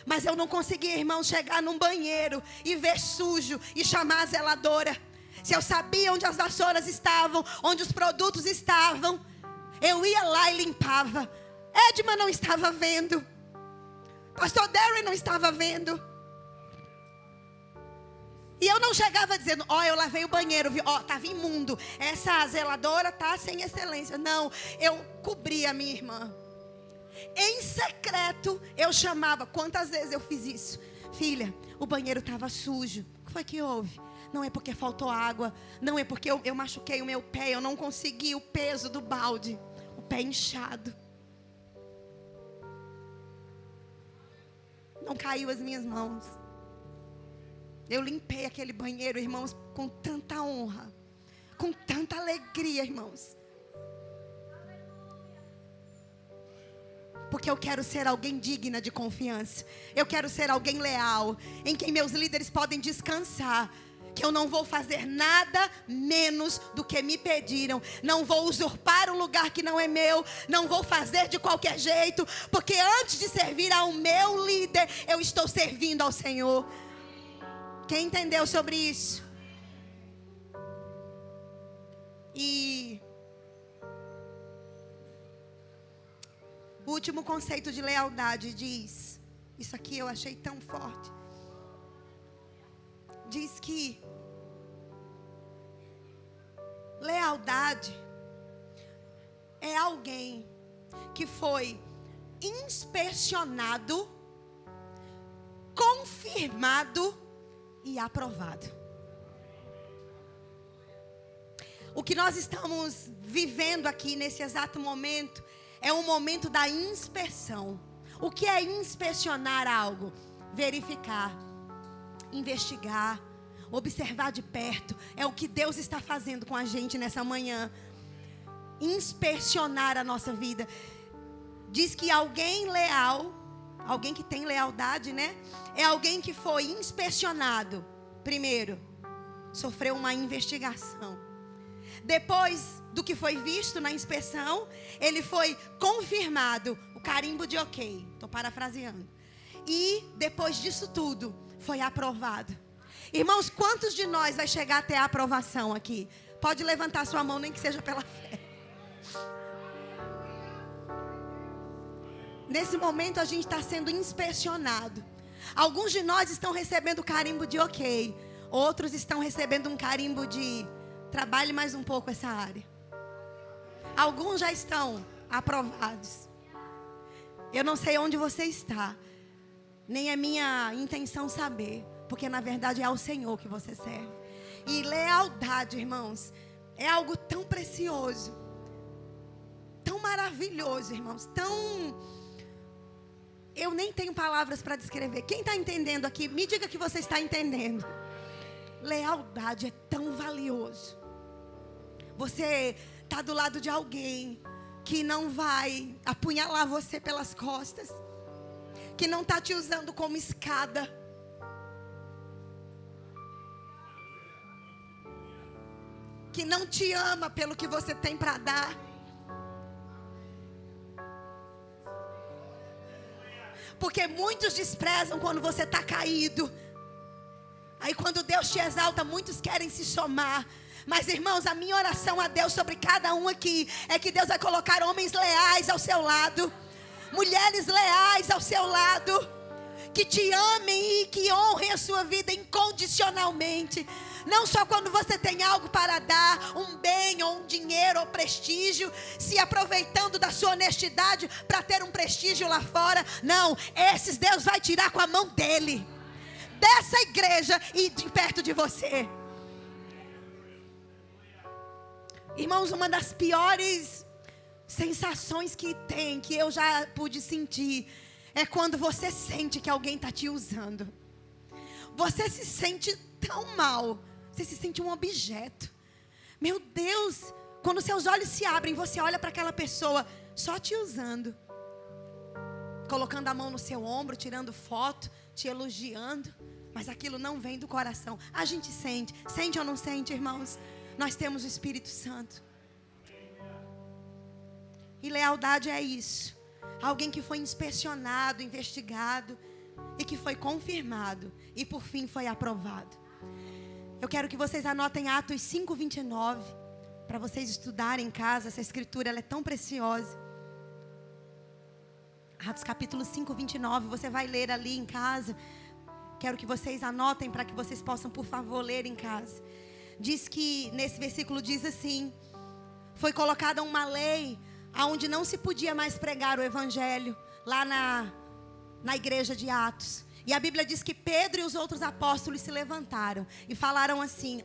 Mas eu não conseguia, irmãos, chegar num banheiro e ver sujo e chamar a zeladora. Se eu sabia onde as vassouras estavam, onde os produtos estavam, eu ia lá e limpava. Edma não estava vendo. Pastor Darren não estava vendo. E eu não chegava dizendo: eu lavei o banheiro, viu? Estava imundo. Essa zeladora está sem excelência. Não, eu cobria a minha irmã. Em secreto, eu chamava. Quantas vezes eu fiz isso? Filha, o banheiro estava sujo. O que foi que houve? Não é porque faltou água. Não é porque eu machuquei o meu pé. Eu não consegui o peso do balde. O pé inchado. Não caiu as minhas mãos. Eu limpei aquele banheiro, irmãos, com tanta honra, com tanta alegria, irmãos. Porque eu quero ser alguém digna de confiança. Eu quero ser alguém leal, em quem meus líderes podem descansar. Que eu não vou fazer nada menos do que me pediram. Não vou usurpar um lugar que não é meu. Não vou fazer de qualquer jeito. Porque antes de servir ao meu líder, eu estou servindo ao Senhor. Quem entendeu sobre isso? E O último conceito de lealdade diz, isso aqui eu achei tão forte. Diz que lealdade é alguém que foi inspecionado, confirmado e aprovado. O que nós estamos vivendo aqui nesse exato momento é um momento da inspeção. O que é inspecionar algo? Verificar, investigar, observar de perto. É o que Deus está fazendo com a gente nessa manhã. Inspecionar a nossa vida. Diz que alguém leal, alguém que tem lealdade, né? É alguém que foi inspecionado. Primeiro, sofreu uma investigação. Depois do que foi visto na inspeção, ele foi confirmado, o carimbo de ok, estou parafraseando. E depois disso tudo, foi aprovado. Irmãos, quantos de nós vai chegar até a aprovação aqui? Pode levantar sua mão, nem que seja pela fé. Nesse momento a gente está sendo inspecionado. Alguns de nós estão recebendo o carimbo de ok. Outros estão recebendo um carimbo de trabalhe mais um pouco essa área. Alguns já estão aprovados. Eu não sei onde você está. Nem é minha intenção saber. Porque na verdade é ao Senhor que você serve. E lealdade, irmãos, é algo tão precioso. Tão maravilhoso, irmãos. Eu nem tenho palavras para descrever. Quem está entendendo aqui, me diga que você está entendendo. Lealdade é tão valioso. Você está do lado de alguém que não vai apunhalar você pelas costas, que não está te usando como escada, que não te ama pelo que você tem para dar. Porque muitos desprezam quando você está caído. Aí quando Deus te exalta, muitos querem se somar. Mas irmãos, a minha oração a Deus sobre cada um aqui é que Deus vai colocar homens leais ao seu lado, mulheres leais ao seu lado, que te amem e que honrem a sua vida incondicionalmente. Não só quando você tem algo para dar, um bem ou um dinheiro ou prestígio, se aproveitando da sua honestidade para ter um prestígio lá fora. Não, esses Deus vai tirar com a mão dele, dessa igreja e de perto de você. Irmãos, uma das piores sensações que tem, que eu já pude sentir, é quando você sente que alguém está te usando. Você se sente tão mal. Você se sente um objeto. Meu Deus, quando seus olhos se abrem, você olha para aquela pessoa só te usando, colocando a mão no seu ombro, tirando foto, te elogiando, mas aquilo não vem do coração. A gente sente ou não sente, irmãos? Nós temos o Espírito Santo. E lealdade é isso. Alguém que foi inspecionado, investigado e que foi confirmado e por fim foi aprovado. Eu quero que vocês anotem Atos 5:29 para vocês estudarem em casa. Essa escritura ela é tão preciosa. Atos capítulo 5:29, você vai ler ali em casa. Quero que vocês anotem para que vocês possam, por favor, ler em casa. Diz que, nesse versículo diz assim: foi colocada uma lei onde não se podia mais pregar o evangelho lá na igreja de Atos. E a Bíblia diz que Pedro e os outros apóstolos se levantaram e falaram assim: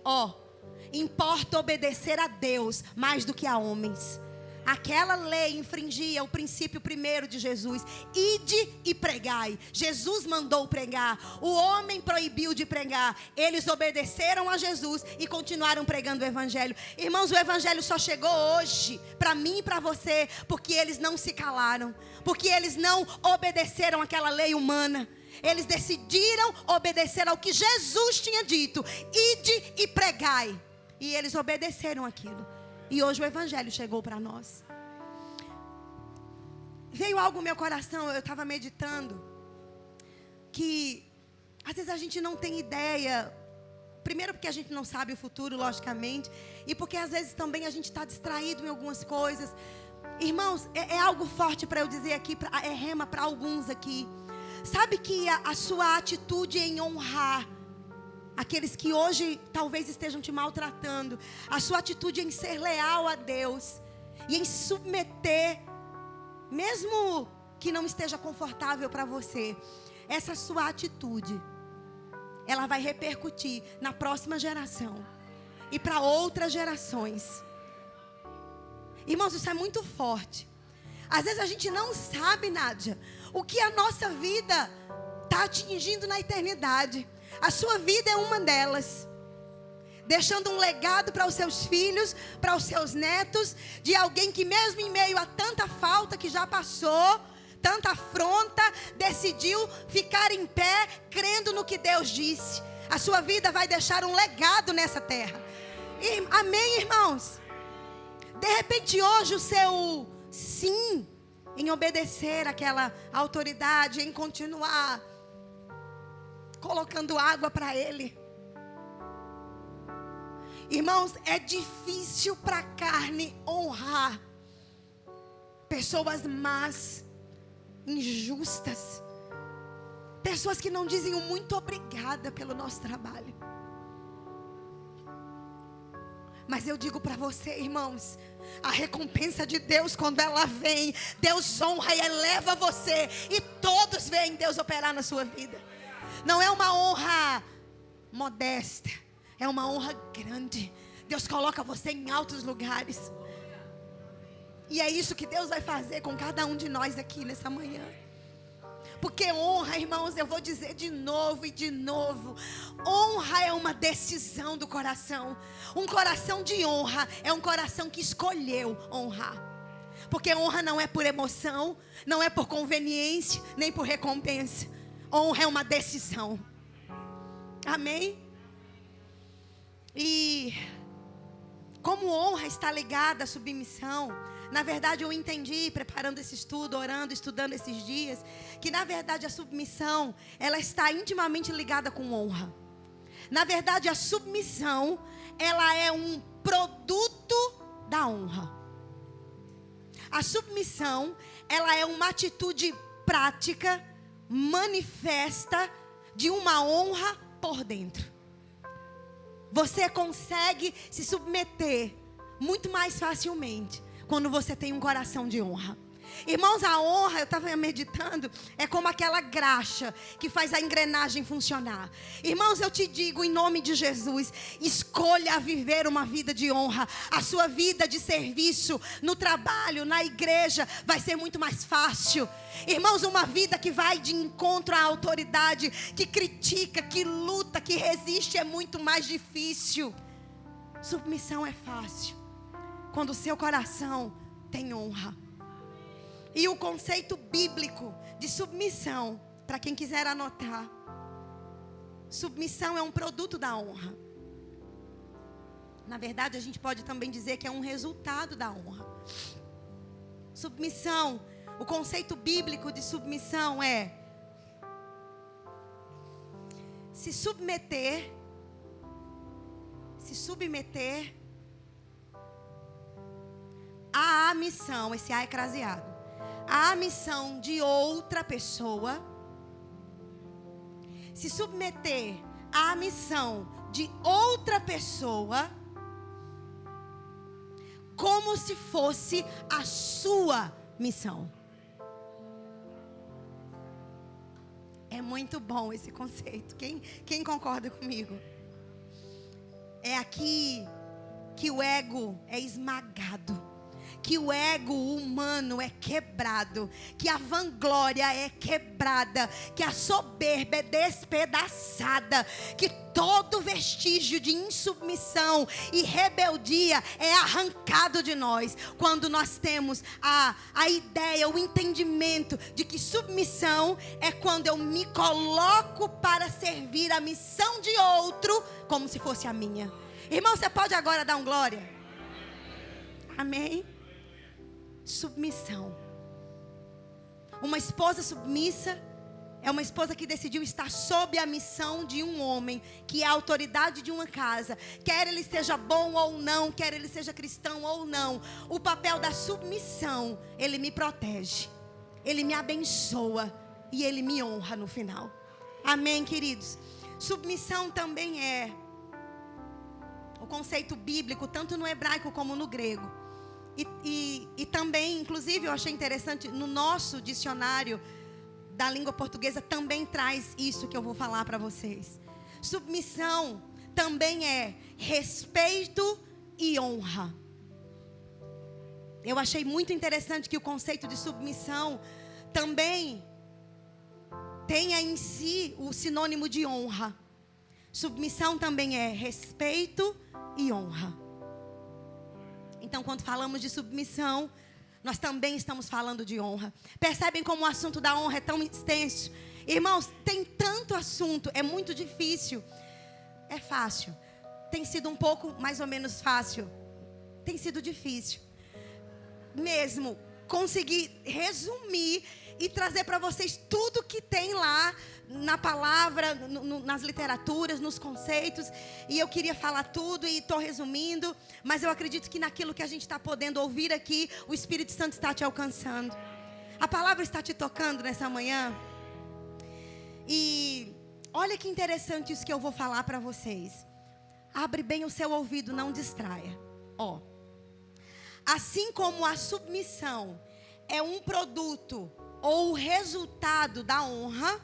importa obedecer a Deus mais do que a homens. Aquela lei infringia o princípio primeiro de Jesus: ide e pregai. Jesus mandou pregar, o homem proibiu de pregar. Eles obedeceram a Jesus e continuaram pregando o evangelho. Irmãos, o evangelho só chegou hoje para mim e para você porque eles não se calaram, porque eles não obedeceram àquela lei humana. Eles decidiram obedecer ao que Jesus tinha dito: ide e pregai. E eles obedeceram aquilo. E hoje o evangelho chegou para nós. Veio algo no meu coração, eu estava meditando, que às vezes a gente não tem ideia. Primeiro porque a gente não sabe o futuro, logicamente. E porque às vezes também a gente está distraído em algumas coisas. Irmãos, é algo forte para eu dizer aqui, é rema para alguns aqui. Sabe que a sua atitude em honrar aqueles que hoje talvez estejam te maltratando, a sua atitude em ser leal a Deus e em submeter, mesmo que não esteja confortável para você, essa sua atitude, ela vai repercutir na próxima geração e para outras gerações. Irmãos, isso é muito forte. Às vezes a gente não sabe, Nádia, o que a nossa vida está atingindo na eternidade. A sua vida é uma delas. Deixando um legado para os seus filhos, para os seus netos, de alguém que mesmo em meio a tanta falta que já passou, tanta afronta, decidiu ficar em pé, crendo no que Deus disse. A sua vida vai deixar um legado nessa terra. Amém, irmãos? De repente hoje o seu sim em obedecer àquela autoridade, em continuar colocando água para Ele. Irmãos, é difícil para a carne honrar pessoas más, injustas, pessoas que não dizem o muito obrigada pelo nosso trabalho. Mas eu digo para você, irmãos, a recompensa de Deus, quando ela vem, Deus honra e eleva você, e todos veem Deus operar na sua vida. Não é uma honra modesta, é uma honra grande. Deus coloca você em altos lugares, e é isso que Deus vai fazer com cada um de nós aqui nessa manhã. Porque honra, irmãos, eu vou dizer de novo e de novo, honra é uma decisão do coração. Um coração de honra é um coração que escolheu honrar. Porque honra não é por emoção, não é por conveniência, nem por recompensa. Honra é uma decisão. Amém? E como honra está ligada à submissão, na verdade eu entendi, preparando esse estudo, orando, estudando esses dias, que na verdade a submissão, ela está intimamente ligada com honra. Na verdade a submissão, ela é um produto da honra. A submissão, ela é uma atitude prática, manifesta de uma honra por dentro. Você consegue se submeter muito mais facilmente quando você tem um coração de honra. Irmãos, a honra, eu estava meditando, é como aquela graxa que faz a engrenagem funcionar. Irmãos, eu te digo em nome de Jesus, escolha viver uma vida de honra. A sua vida de serviço, no trabalho, na igreja, vai ser muito mais fácil. Irmãos, uma vida que vai de encontro à autoridade, que critica, que luta, que resiste, é muito mais difícil. Submissão é fácil quando o seu coração tem honra. E o conceito bíblico de submissão, para quem quiser anotar, submissão é um produto da honra. Na verdade, a gente pode também dizer que é um resultado da honra. Submissão, o conceito bíblico de submissão é se submeter à missão, esse A é craseado, à missão de outra pessoa, se submeter à missão de outra pessoa, como se fosse a sua missão. É muito bom esse conceito. Quem concorda comigo? É aqui que o ego é esmagado, que o ego humano é quebrado, que a vanglória é quebrada, que a soberba é despedaçada, que todo vestígio de insubmissão e rebeldia é arrancado de nós, quando nós temos a ideia, o entendimento de que submissão é quando eu me coloco para servir a missão de outro como se fosse a minha. Irmão, você pode agora dar um glória? Amém? Submissão. Uma esposa submissa É uma esposa que decidiu estar sob a missão de um homem, que é a autoridade de uma casa. Quer ele seja bom ou não, quer ele seja cristão ou não. O papel da submissão, ele me protege, ele me abençoa e ele me honra no final. Amém, queridos? Submissão também é o conceito bíblico, tanto no hebraico como no grego. E também, inclusive, eu achei interessante, no nosso dicionário da língua portuguesa também traz isso que eu vou falar para vocês. Submissão também é respeito e honra. Eu achei muito interessante que o conceito de submissão também tenha em si o sinônimo de honra. Submissão também é respeito e honra. Então, quando falamos de submissão, nós também estamos falando de honra. Percebem como o assunto da honra é tão extenso? Irmãos, tem tanto assunto, é muito difícil. É fácil. Tem sido um pouco mais ou menos fácil. Tem sido difícil mesmo conseguir resumir e trazer para vocês tudo que tem lá na palavra, nas literaturas, nos conceitos. E eu queria falar tudo e estou resumindo, mas eu acredito que naquilo que a gente está podendo ouvir aqui, o Espírito Santo está te alcançando. A palavra está te tocando nessa manhã. E olha que interessante isso que eu vou falar para vocês. Abre bem o seu ouvido, não distraia. Assim como a submissão é um produto ou o resultado da honra,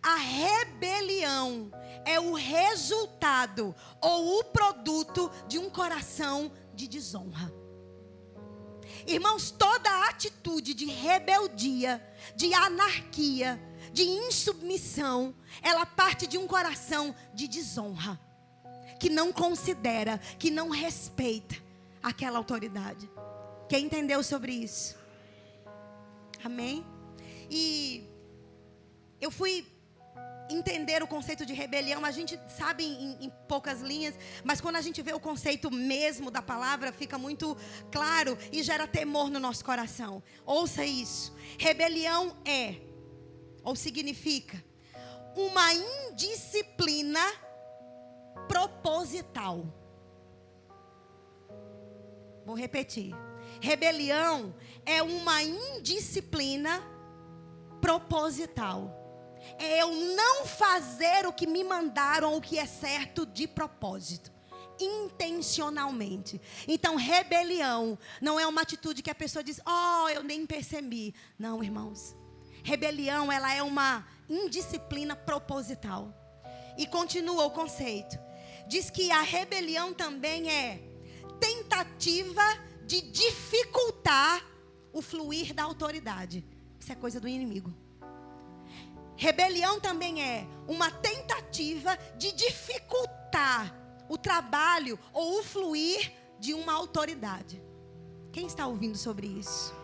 a rebelião é o resultado ou o produto de um coração de desonra. Irmãos, toda atitude de rebeldia, de anarquia, de insubmissão, ela parte de um coração de desonra, que não considera, que não respeita aquela autoridade. Quem entendeu sobre isso? Amém? E eu fui entender o conceito de rebelião. A gente sabe em poucas linhas, mas quando a gente vê o conceito mesmo da palavra, fica muito claro e gera temor no nosso coração. Ouça isso. Rebelião é, ou significa, uma indisciplina proposital. Vou repetir. Rebelião é uma indisciplina proposital. É eu não fazer o que me mandaram, o que é certo de propósito, intencionalmente. Então, rebelião não é uma atitude que a pessoa diz: eu nem percebi. Não, irmãos. Rebelião, ela é uma indisciplina proposital. E continua o conceito. Diz que a rebelião também é tentativa de dificultar o fluir da autoridade. Isso é coisa do inimigo. Rebelião também é uma tentativa de dificultar o trabalho ou o fluir de uma autoridade. Quem está ouvindo sobre isso?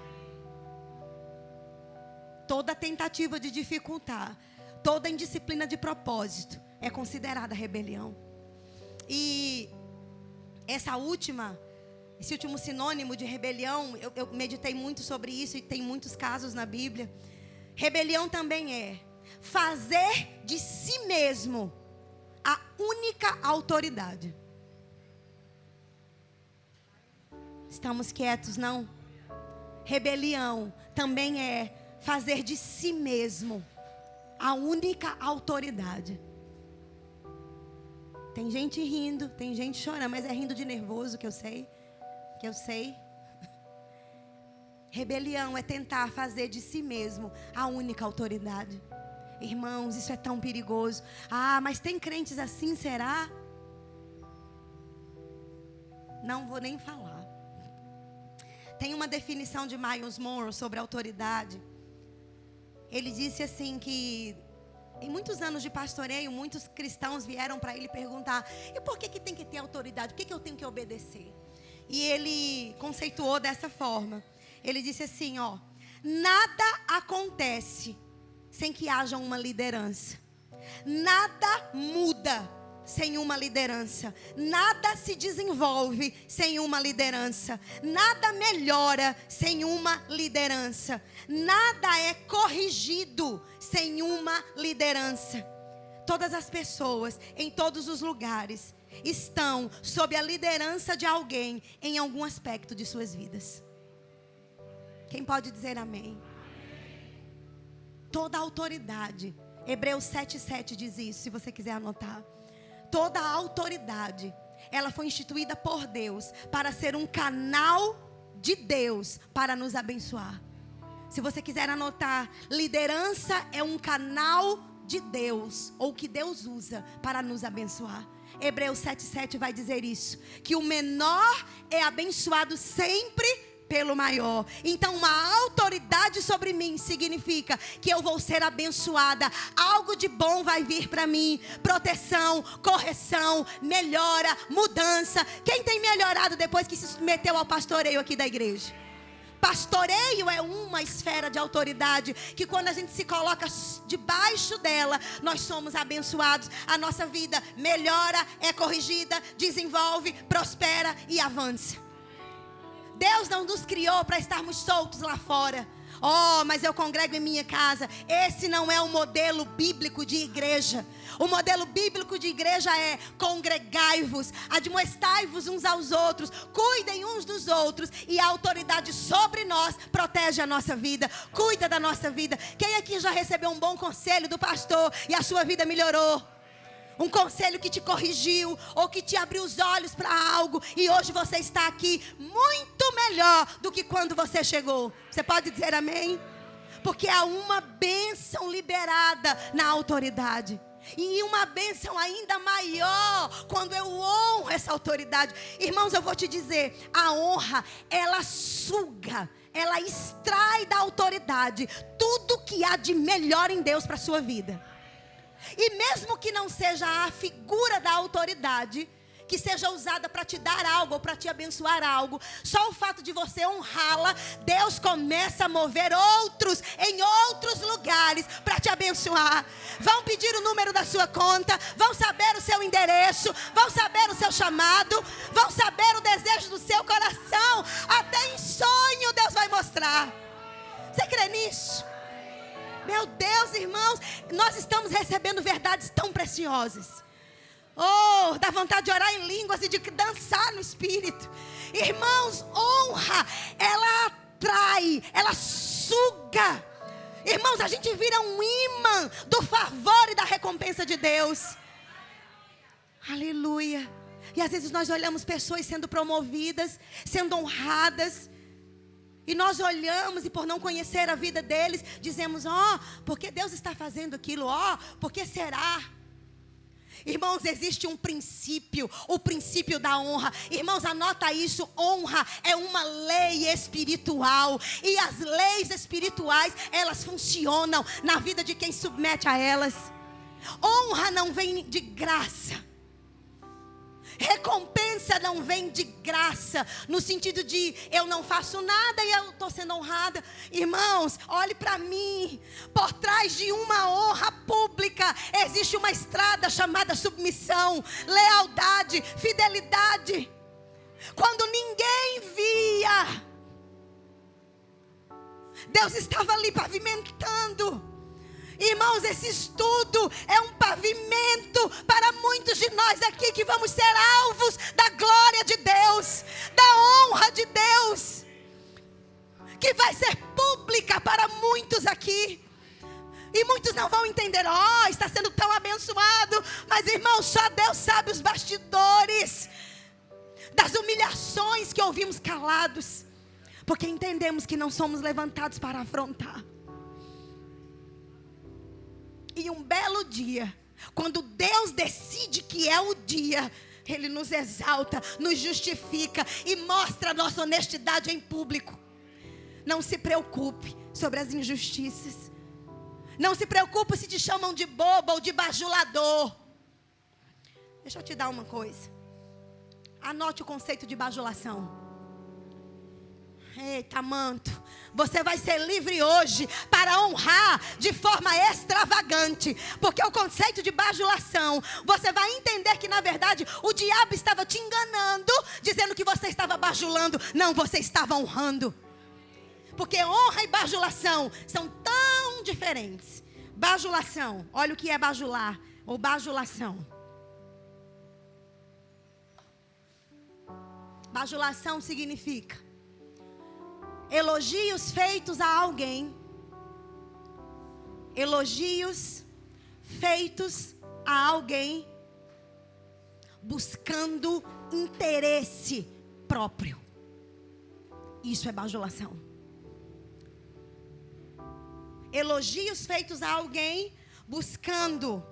Toda tentativa de dificultar, toda indisciplina de propósito é considerada rebelião. E esse último sinônimo de rebelião, eu meditei muito sobre isso e tem muitos casos na Bíblia. Rebelião também é fazer de si mesmo a única autoridade. Estamos quietos, não? Rebelião também é fazer de si mesmo a única autoridade. Tem gente rindo, tem gente chorando, mas é rindo de nervoso, que eu sei. Rebelião é tentar fazer de si mesmo a única autoridade. Irmãos, isso é tão perigoso. Mas tem crentes assim, será? Não vou nem falar. Tem uma definição de Myles Munroe sobre autoridade. Ele disse assim que em muitos anos de pastoreio, muitos cristãos vieram para ele perguntar: e por que tem que ter autoridade? Por que eu tenho que obedecer? E ele conceituou dessa forma. Ele disse assim, nada acontece sem que haja uma liderança. Nada muda sem uma liderança. Nada se desenvolve sem uma liderança. Nada melhora sem uma liderança. Nada é corrigido sem uma liderança. Todas as pessoas, em todos os lugares, estão sob a liderança de alguém em algum aspecto de suas vidas. Quem pode dizer amém? Toda autoridade, Hebreus 7:7 diz isso, se você quiser anotar. Toda a autoridade, ela foi instituída por Deus para ser um canal de Deus para nos abençoar. Se você quiser anotar, liderança é um canal de Deus, ou que Deus usa para nos abençoar. Hebreus 7:7 vai dizer isso, que o menor é abençoado sempre pelo maior. Então uma autoridade sobre mim significa que eu vou ser abençoada. Algo de bom vai vir para mim. Proteção, correção, melhora, mudança. Quem tem melhorado depois que se submeteu ao pastoreio aqui da igreja? Pastoreio é uma esfera de autoridade que quando a gente se coloca debaixo dela, nós somos abençoados. A nossa vida melhora, é corrigida, desenvolve, prospera e avança. Deus não nos criou para estarmos soltos lá fora. Oh, mas eu congrego em minha casa. Esse não é o modelo bíblico de igreja. O modelo bíblico de igreja é: congregai-vos, admoestai-vos uns aos outros, cuidem uns dos outros, e a autoridade sobre nós protege a nossa vida, cuida da nossa vida. Quem aqui já recebeu um bom conselho do pastor e a sua vida melhorou? Um conselho que te corrigiu, ou que te abriu os olhos para algo, e hoje você está aqui muito melhor do que quando você chegou. Você pode dizer amém? Porque há uma bênção liberada na autoridade. E uma bênção ainda maior quando eu honro essa autoridade. Irmãos, eu vou te dizer, a honra, ela suga, ela extrai da autoridade tudo que há de melhor em Deus para a sua vida. E mesmo que não seja a figura da autoridade que seja usada para te dar algo ou para te abençoar algo, só o fato de você honrá-la, Deus começa a mover outros em outros lugares para te abençoar. Vão pedir o número da sua conta, vão saber o seu endereço, vão saber o seu chamado, vão saber o desejo do seu coração. Até em sonho Deus vai mostrar. Você crê nisso? Meu Deus, irmãos, nós estamos recebendo verdades tão preciosas. Oh, dá vontade de orar em línguas e de dançar no Espírito. Irmãos, honra, ela atrai, ela suga. Irmãos, a gente vira um imã do favor e da recompensa de Deus. Aleluia. E às vezes nós olhamos pessoas sendo promovidas, sendo honradas, e nós olhamos e por não conhecer a vida deles, dizemos: ó, porque Deus está fazendo aquilo? Ó, porque será? Irmãos, existe um princípio, o princípio da honra. Irmãos, anota isso: honra é uma lei espiritual. E as leis espirituais, elas funcionam na vida de quem submete a elas. Honra não vem de graça. Recompensa não vem de graça, no sentido de eu não faço nada e eu estou sendo honrada. Irmãos, olhe para mim. Por trás de uma honra pública existe uma estrada chamada submissão, lealdade, fidelidade. Quando ninguém via, Deus estava ali pavimentando. Irmãos, esse estudo é um pavimento para muitos de nós aqui que vamos ser alvos da glória de Deus, da honra de Deus, que vai ser pública para muitos aqui. E muitos não vão entender: ó, está sendo tão abençoado. Mas irmãos, só Deus sabe os bastidores das humilhações que ouvimos calados, porque entendemos que não somos levantados para afrontar. E um belo dia, quando Deus decide que é o dia, Ele nos exalta, nos justifica e mostra a nossa honestidade em público. Não se preocupe sobre as injustiças. Não se preocupe se te chamam de bobo ou de bajulador. Deixa eu te dar uma coisa. Anote o conceito de bajulação. Eita, manto. Você vai ser livre hoje para honrar de forma extravagante. Porque o conceito de bajulação, você vai entender que na verdade o diabo estava te enganando, dizendo que você estava bajulando. Não, você estava honrando. Porque honra e bajulação são tão diferentes. Bajulação, olha o que é bajular ou bajulação. Bajulação significa elogios feitos a alguém. Elogios feitos a alguém buscando interesse próprio. Isso é bajulação. Elogios feitos a alguém buscando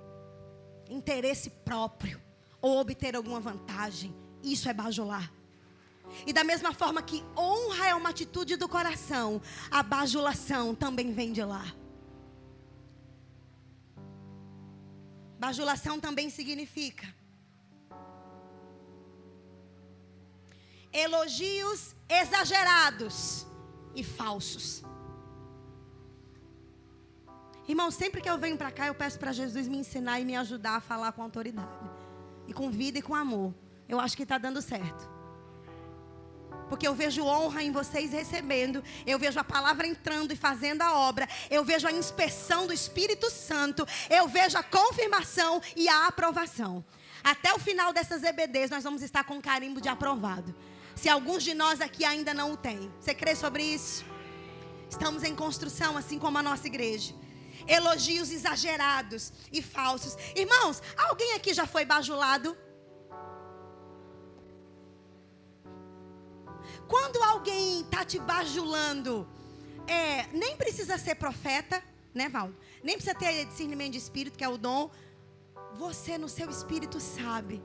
interesse próprio ou obter alguma vantagem. Isso é bajular. E da mesma forma que honra é uma atitude do coração, a bajulação também vem de lá. Bajulação também significa elogios exagerados e falsos. Irmão, sempre que eu venho para cá, eu peço para Jesus me ensinar e me ajudar a falar com autoridade. E com vida e com amor. Eu acho que está dando certo. Porque eu vejo honra em vocês recebendo. Eu vejo a palavra entrando e fazendo a obra. Eu vejo a inspeção do Espírito Santo. Eu vejo a confirmação e a aprovação. Até o final dessas EBDs nós vamos estar com carimbo de aprovado. Se alguns de nós aqui ainda não o têm. Você crê sobre isso? Estamos em construção, assim como a nossa igreja. Elogios exagerados e falsos. Irmãos, alguém aqui já foi bajulado? Quando alguém está te bajulando, nem precisa ser profeta, né, Valdo? Nem precisa ter discernimento de espírito, que é o dom. Você no seu espírito sabe.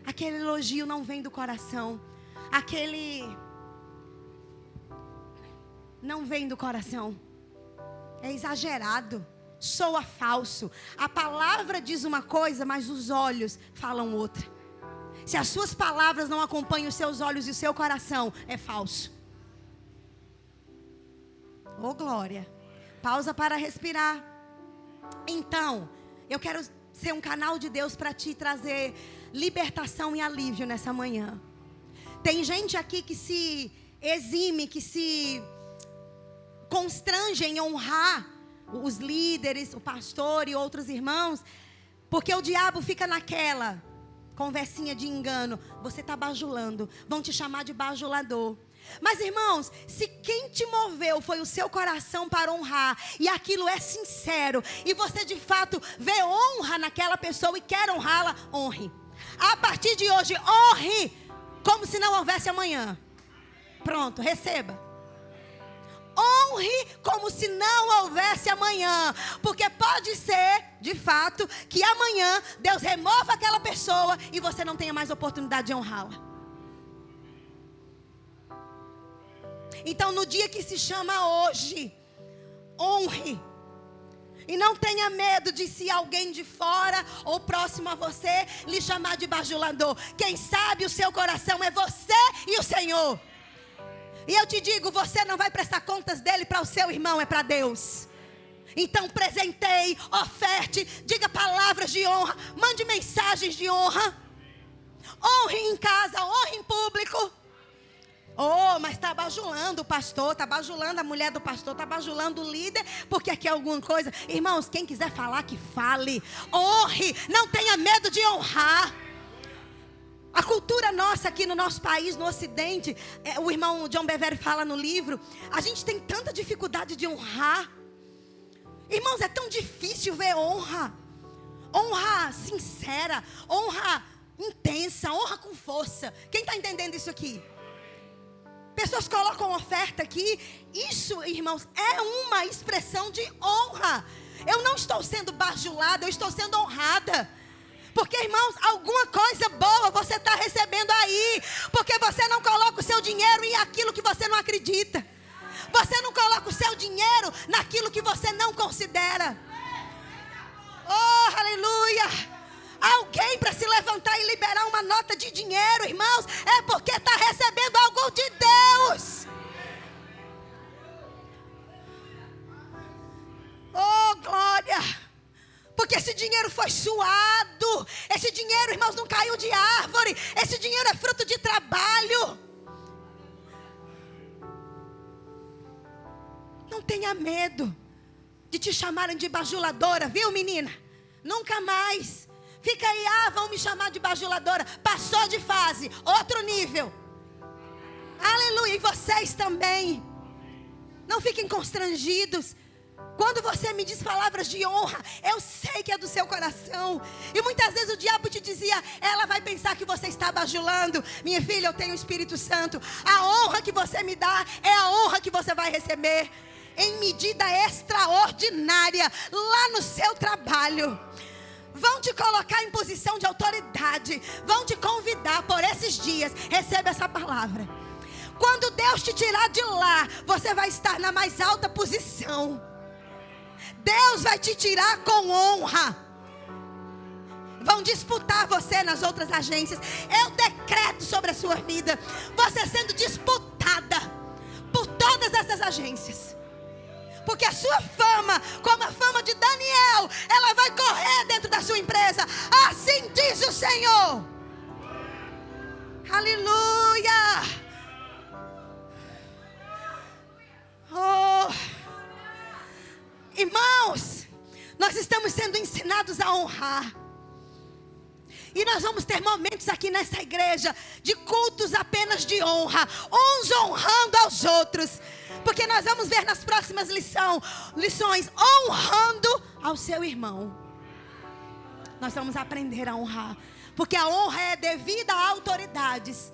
Aquele elogio não vem do coração. Aquele não vem do coração. É exagerado. Soa falso. A palavra diz uma coisa, mas os olhos falam outra. Se as suas palavras não acompanham os seus olhos e o seu coração, é falso. Oh, glória. Pausa para respirar. Então, eu quero ser um canal de Deus para te trazer libertação e alívio nessa manhã. Tem gente aqui que se exime, que se constrange em honrar os líderes, o pastor e outros irmãos, porque o diabo fica naquela conversinha de engano. Você está bajulando. Vão te chamar de bajulador. Mas irmãos, se quem te moveu foi o seu coração para honrar, e aquilo é sincero, e você de fato vê honra naquela pessoa e quer honrá-la, honre. A partir de hoje, honre como se não houvesse amanhã. Pronto, receba. Honre como se não houvesse amanhã. Porque pode ser, de fato, que amanhã Deus remova aquela pessoa e você não tenha mais oportunidade de honrá-la. Então, no dia que se chama hoje, honre. E não tenha medo de se alguém de fora ou próximo a você lhe chamar de bajulador. Quem sabe o seu coração é você e o Senhor. E eu te digo, você não vai prestar contas dele para o seu irmão, é para Deus. Então presenteie, oferte, diga palavras de honra, mande mensagens de honra. Honre em casa, honre em público. Oh, mas está bajulando o pastor, está bajulando a mulher do pastor, está bajulando o líder, porque aqui é alguma coisa. Irmãos, quem quiser falar, que fale. Honre, não tenha medo de honrar. A cultura nossa aqui no nosso país, no Ocidente, o irmão John Bevere fala no livro, a gente tem tanta dificuldade de honrar. Irmãos, é tão difícil ver honra. Honra sincera, honra intensa, honra com força. Quem está entendendo isso aqui? Pessoas colocam oferta aqui. Isso, irmãos, é uma expressão de honra. Eu não estou sendo bajulada, eu estou sendo honrada. Porque, irmãos, alguma coisa boa você está recebendo aí. Porque você não coloca o seu dinheiro em aquilo que você não acredita. Você não coloca o seu dinheiro naquilo que você não considera. Oh, aleluia! Alguém para se levantar e liberar uma nota de dinheiro, irmãos, é porque está recebendo algo de Deus. irmãos, não caiu de árvore. Esse dinheiro é fruto de trabalho. Não tenha medo de te chamarem de bajuladora, viu, menina? Nunca mais. Fica aí, vão me chamar de bajuladora. Passou de fase, outro nível. Aleluia, e vocês também. Não fiquem constrangidos. Quando você me diz palavras de honra, eu sei que é do seu coração. E muitas vezes o diabo te dizia, ela vai pensar que você está bajulando. Minha filha, eu tenho o Espírito Santo. A honra que você me dá é a honra que você vai receber em medida extraordinária lá no seu trabalho. Vão te colocar em posição de autoridade. Vão te convidar por esses dias. Receba essa palavra. Quando Deus te tirar de lá, você vai estar na mais alta posição. Deus vai te tirar com honra. Vão disputar você nas outras agências. Eu decreto sobre a sua vida, você sendo disputada por todas essas agências. Porque a sua fama, como a fama de Daniel, ela vai correr dentro da sua empresa. Assim diz o Senhor. Aleluia. Oh, irmãos, nós estamos sendo ensinados a honrar. E nós vamos ter momentos aqui nessa igreja de cultos apenas de honra, uns honrando aos outros. Porque nós vamos ver nas próximas lições, honrando ao seu irmão. Nós vamos aprender a honrar. Porque a honra é devida a autoridades,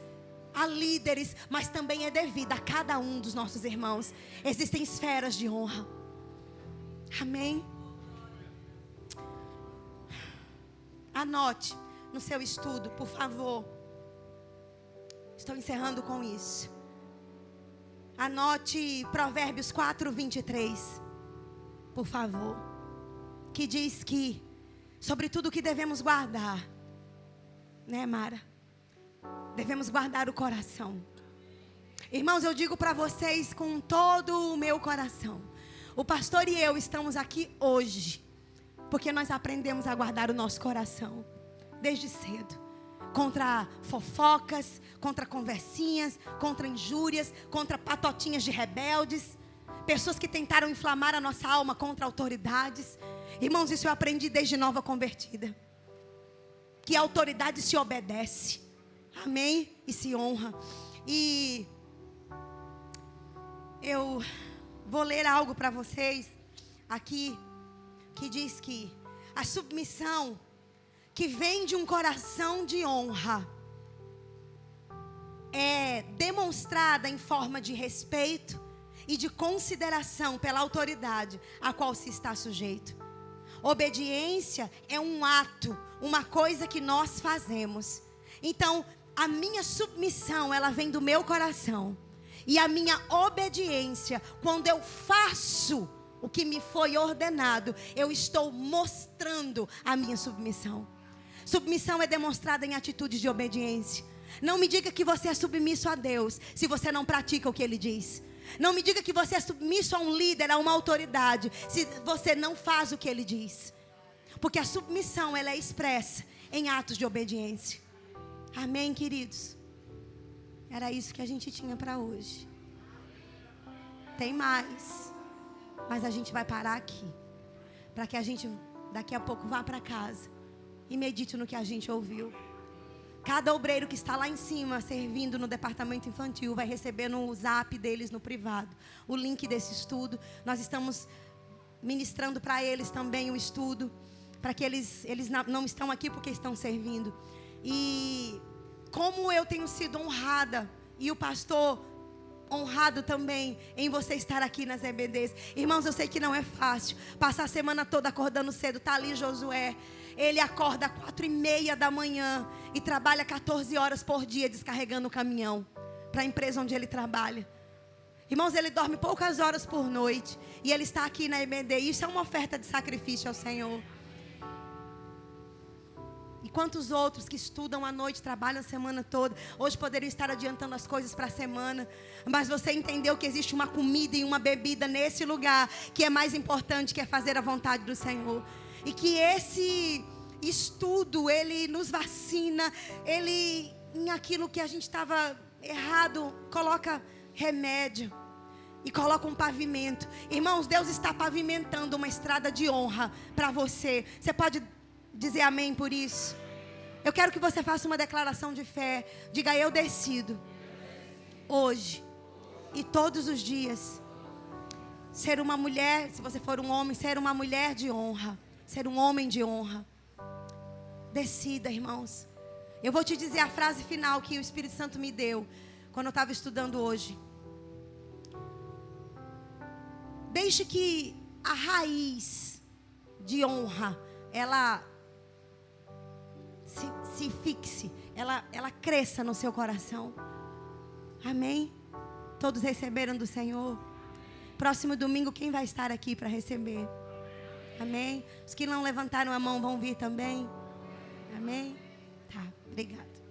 a líderes, mas também é devida a cada um dos nossos irmãos. Existem esferas de honra. Amém? Anote no seu estudo, por favor. Estou encerrando com isso. Anote Provérbios 4:23, por favor. Que diz que sobre tudo que devemos guardar, né, Mara? Devemos guardar o coração. Irmãos, eu digo para vocês com todo o meu coração, o pastor e eu estamos aqui hoje porque nós aprendemos a guardar o nosso coração desde cedo. Contra fofocas, contra conversinhas, contra injúrias, contra patotinhas de rebeldes, pessoas que tentaram inflamar a nossa alma contra autoridades. Irmãos, isso eu aprendi desde nova convertida, que a autoridade se obedece, amém? E se honra. E eu vou ler algo para vocês aqui, que diz que a submissão que vem de um coração de honra é demonstrada em forma de respeito e de consideração pela autoridade a qual se está sujeito. Obediência é um ato, uma coisa que nós fazemos. Então, a minha submissão, ela vem do meu coração. E a minha obediência, quando eu faço o que me foi ordenado, eu estou mostrando a minha submissão. Submissão é demonstrada em atitudes de obediência. Não me diga que você é submisso a Deus se você não pratica o que Ele diz. Não me diga que você é submisso a um líder, a uma autoridade, se você não faz o que Ele diz. Porque a submissão, ela é expressa em atos de obediência. Amém, queridos? Era isso que a gente tinha para hoje. Tem mais, mas a gente vai parar aqui, para que a gente daqui a pouco vá para casa e medite no que a gente ouviu. Cada obreiro que está lá em cima servindo no departamento infantil vai receber no zap deles, no privado, o link desse estudo. Nós estamos ministrando para eles também o estudo, para que eles não estão aqui porque estão servindo. E como eu tenho sido honrada, e o pastor honrado também em você estar aqui nas EBDs. Irmãos, eu sei que não é fácil passar a semana toda acordando cedo. Está ali Josué, ele acorda às 4:30 da manhã e trabalha 14 horas por dia descarregando o caminhão para a empresa onde ele trabalha. Irmãos, ele dorme poucas horas por noite e ele está aqui na EBD. Isso é uma oferta de sacrifício ao Senhor. E quantos outros que estudam à noite, trabalham a semana toda, hoje poderiam estar adiantando as coisas para a semana, mas você entendeu que existe uma comida e uma bebida nesse lugar que é mais importante, que é fazer a vontade do Senhor. E que estudo, Ele nos vacina, Ele, em aquilo que a gente estava errado, coloca remédio e coloca um pavimento. Irmãos, Deus está pavimentando uma estrada de honra para você. Você pode dizer amém por isso? Eu quero que você faça uma declaração de fé. Diga: eu decido hoje e todos os dias ser uma mulher, se você for um homem, ser uma mulher de honra, ser um homem de honra. Decida, irmãos. Eu vou te dizer a frase final que o Espírito Santo me deu quando eu estava estudando hoje. Deixe que a raiz de honra, ela se fixe, ela cresça no seu coração. Amém? Todos receberam do Senhor? Próximo domingo, quem vai estar aqui para receber? Amém? Os que não levantaram a mão vão vir também? Amém? Tá, obrigado.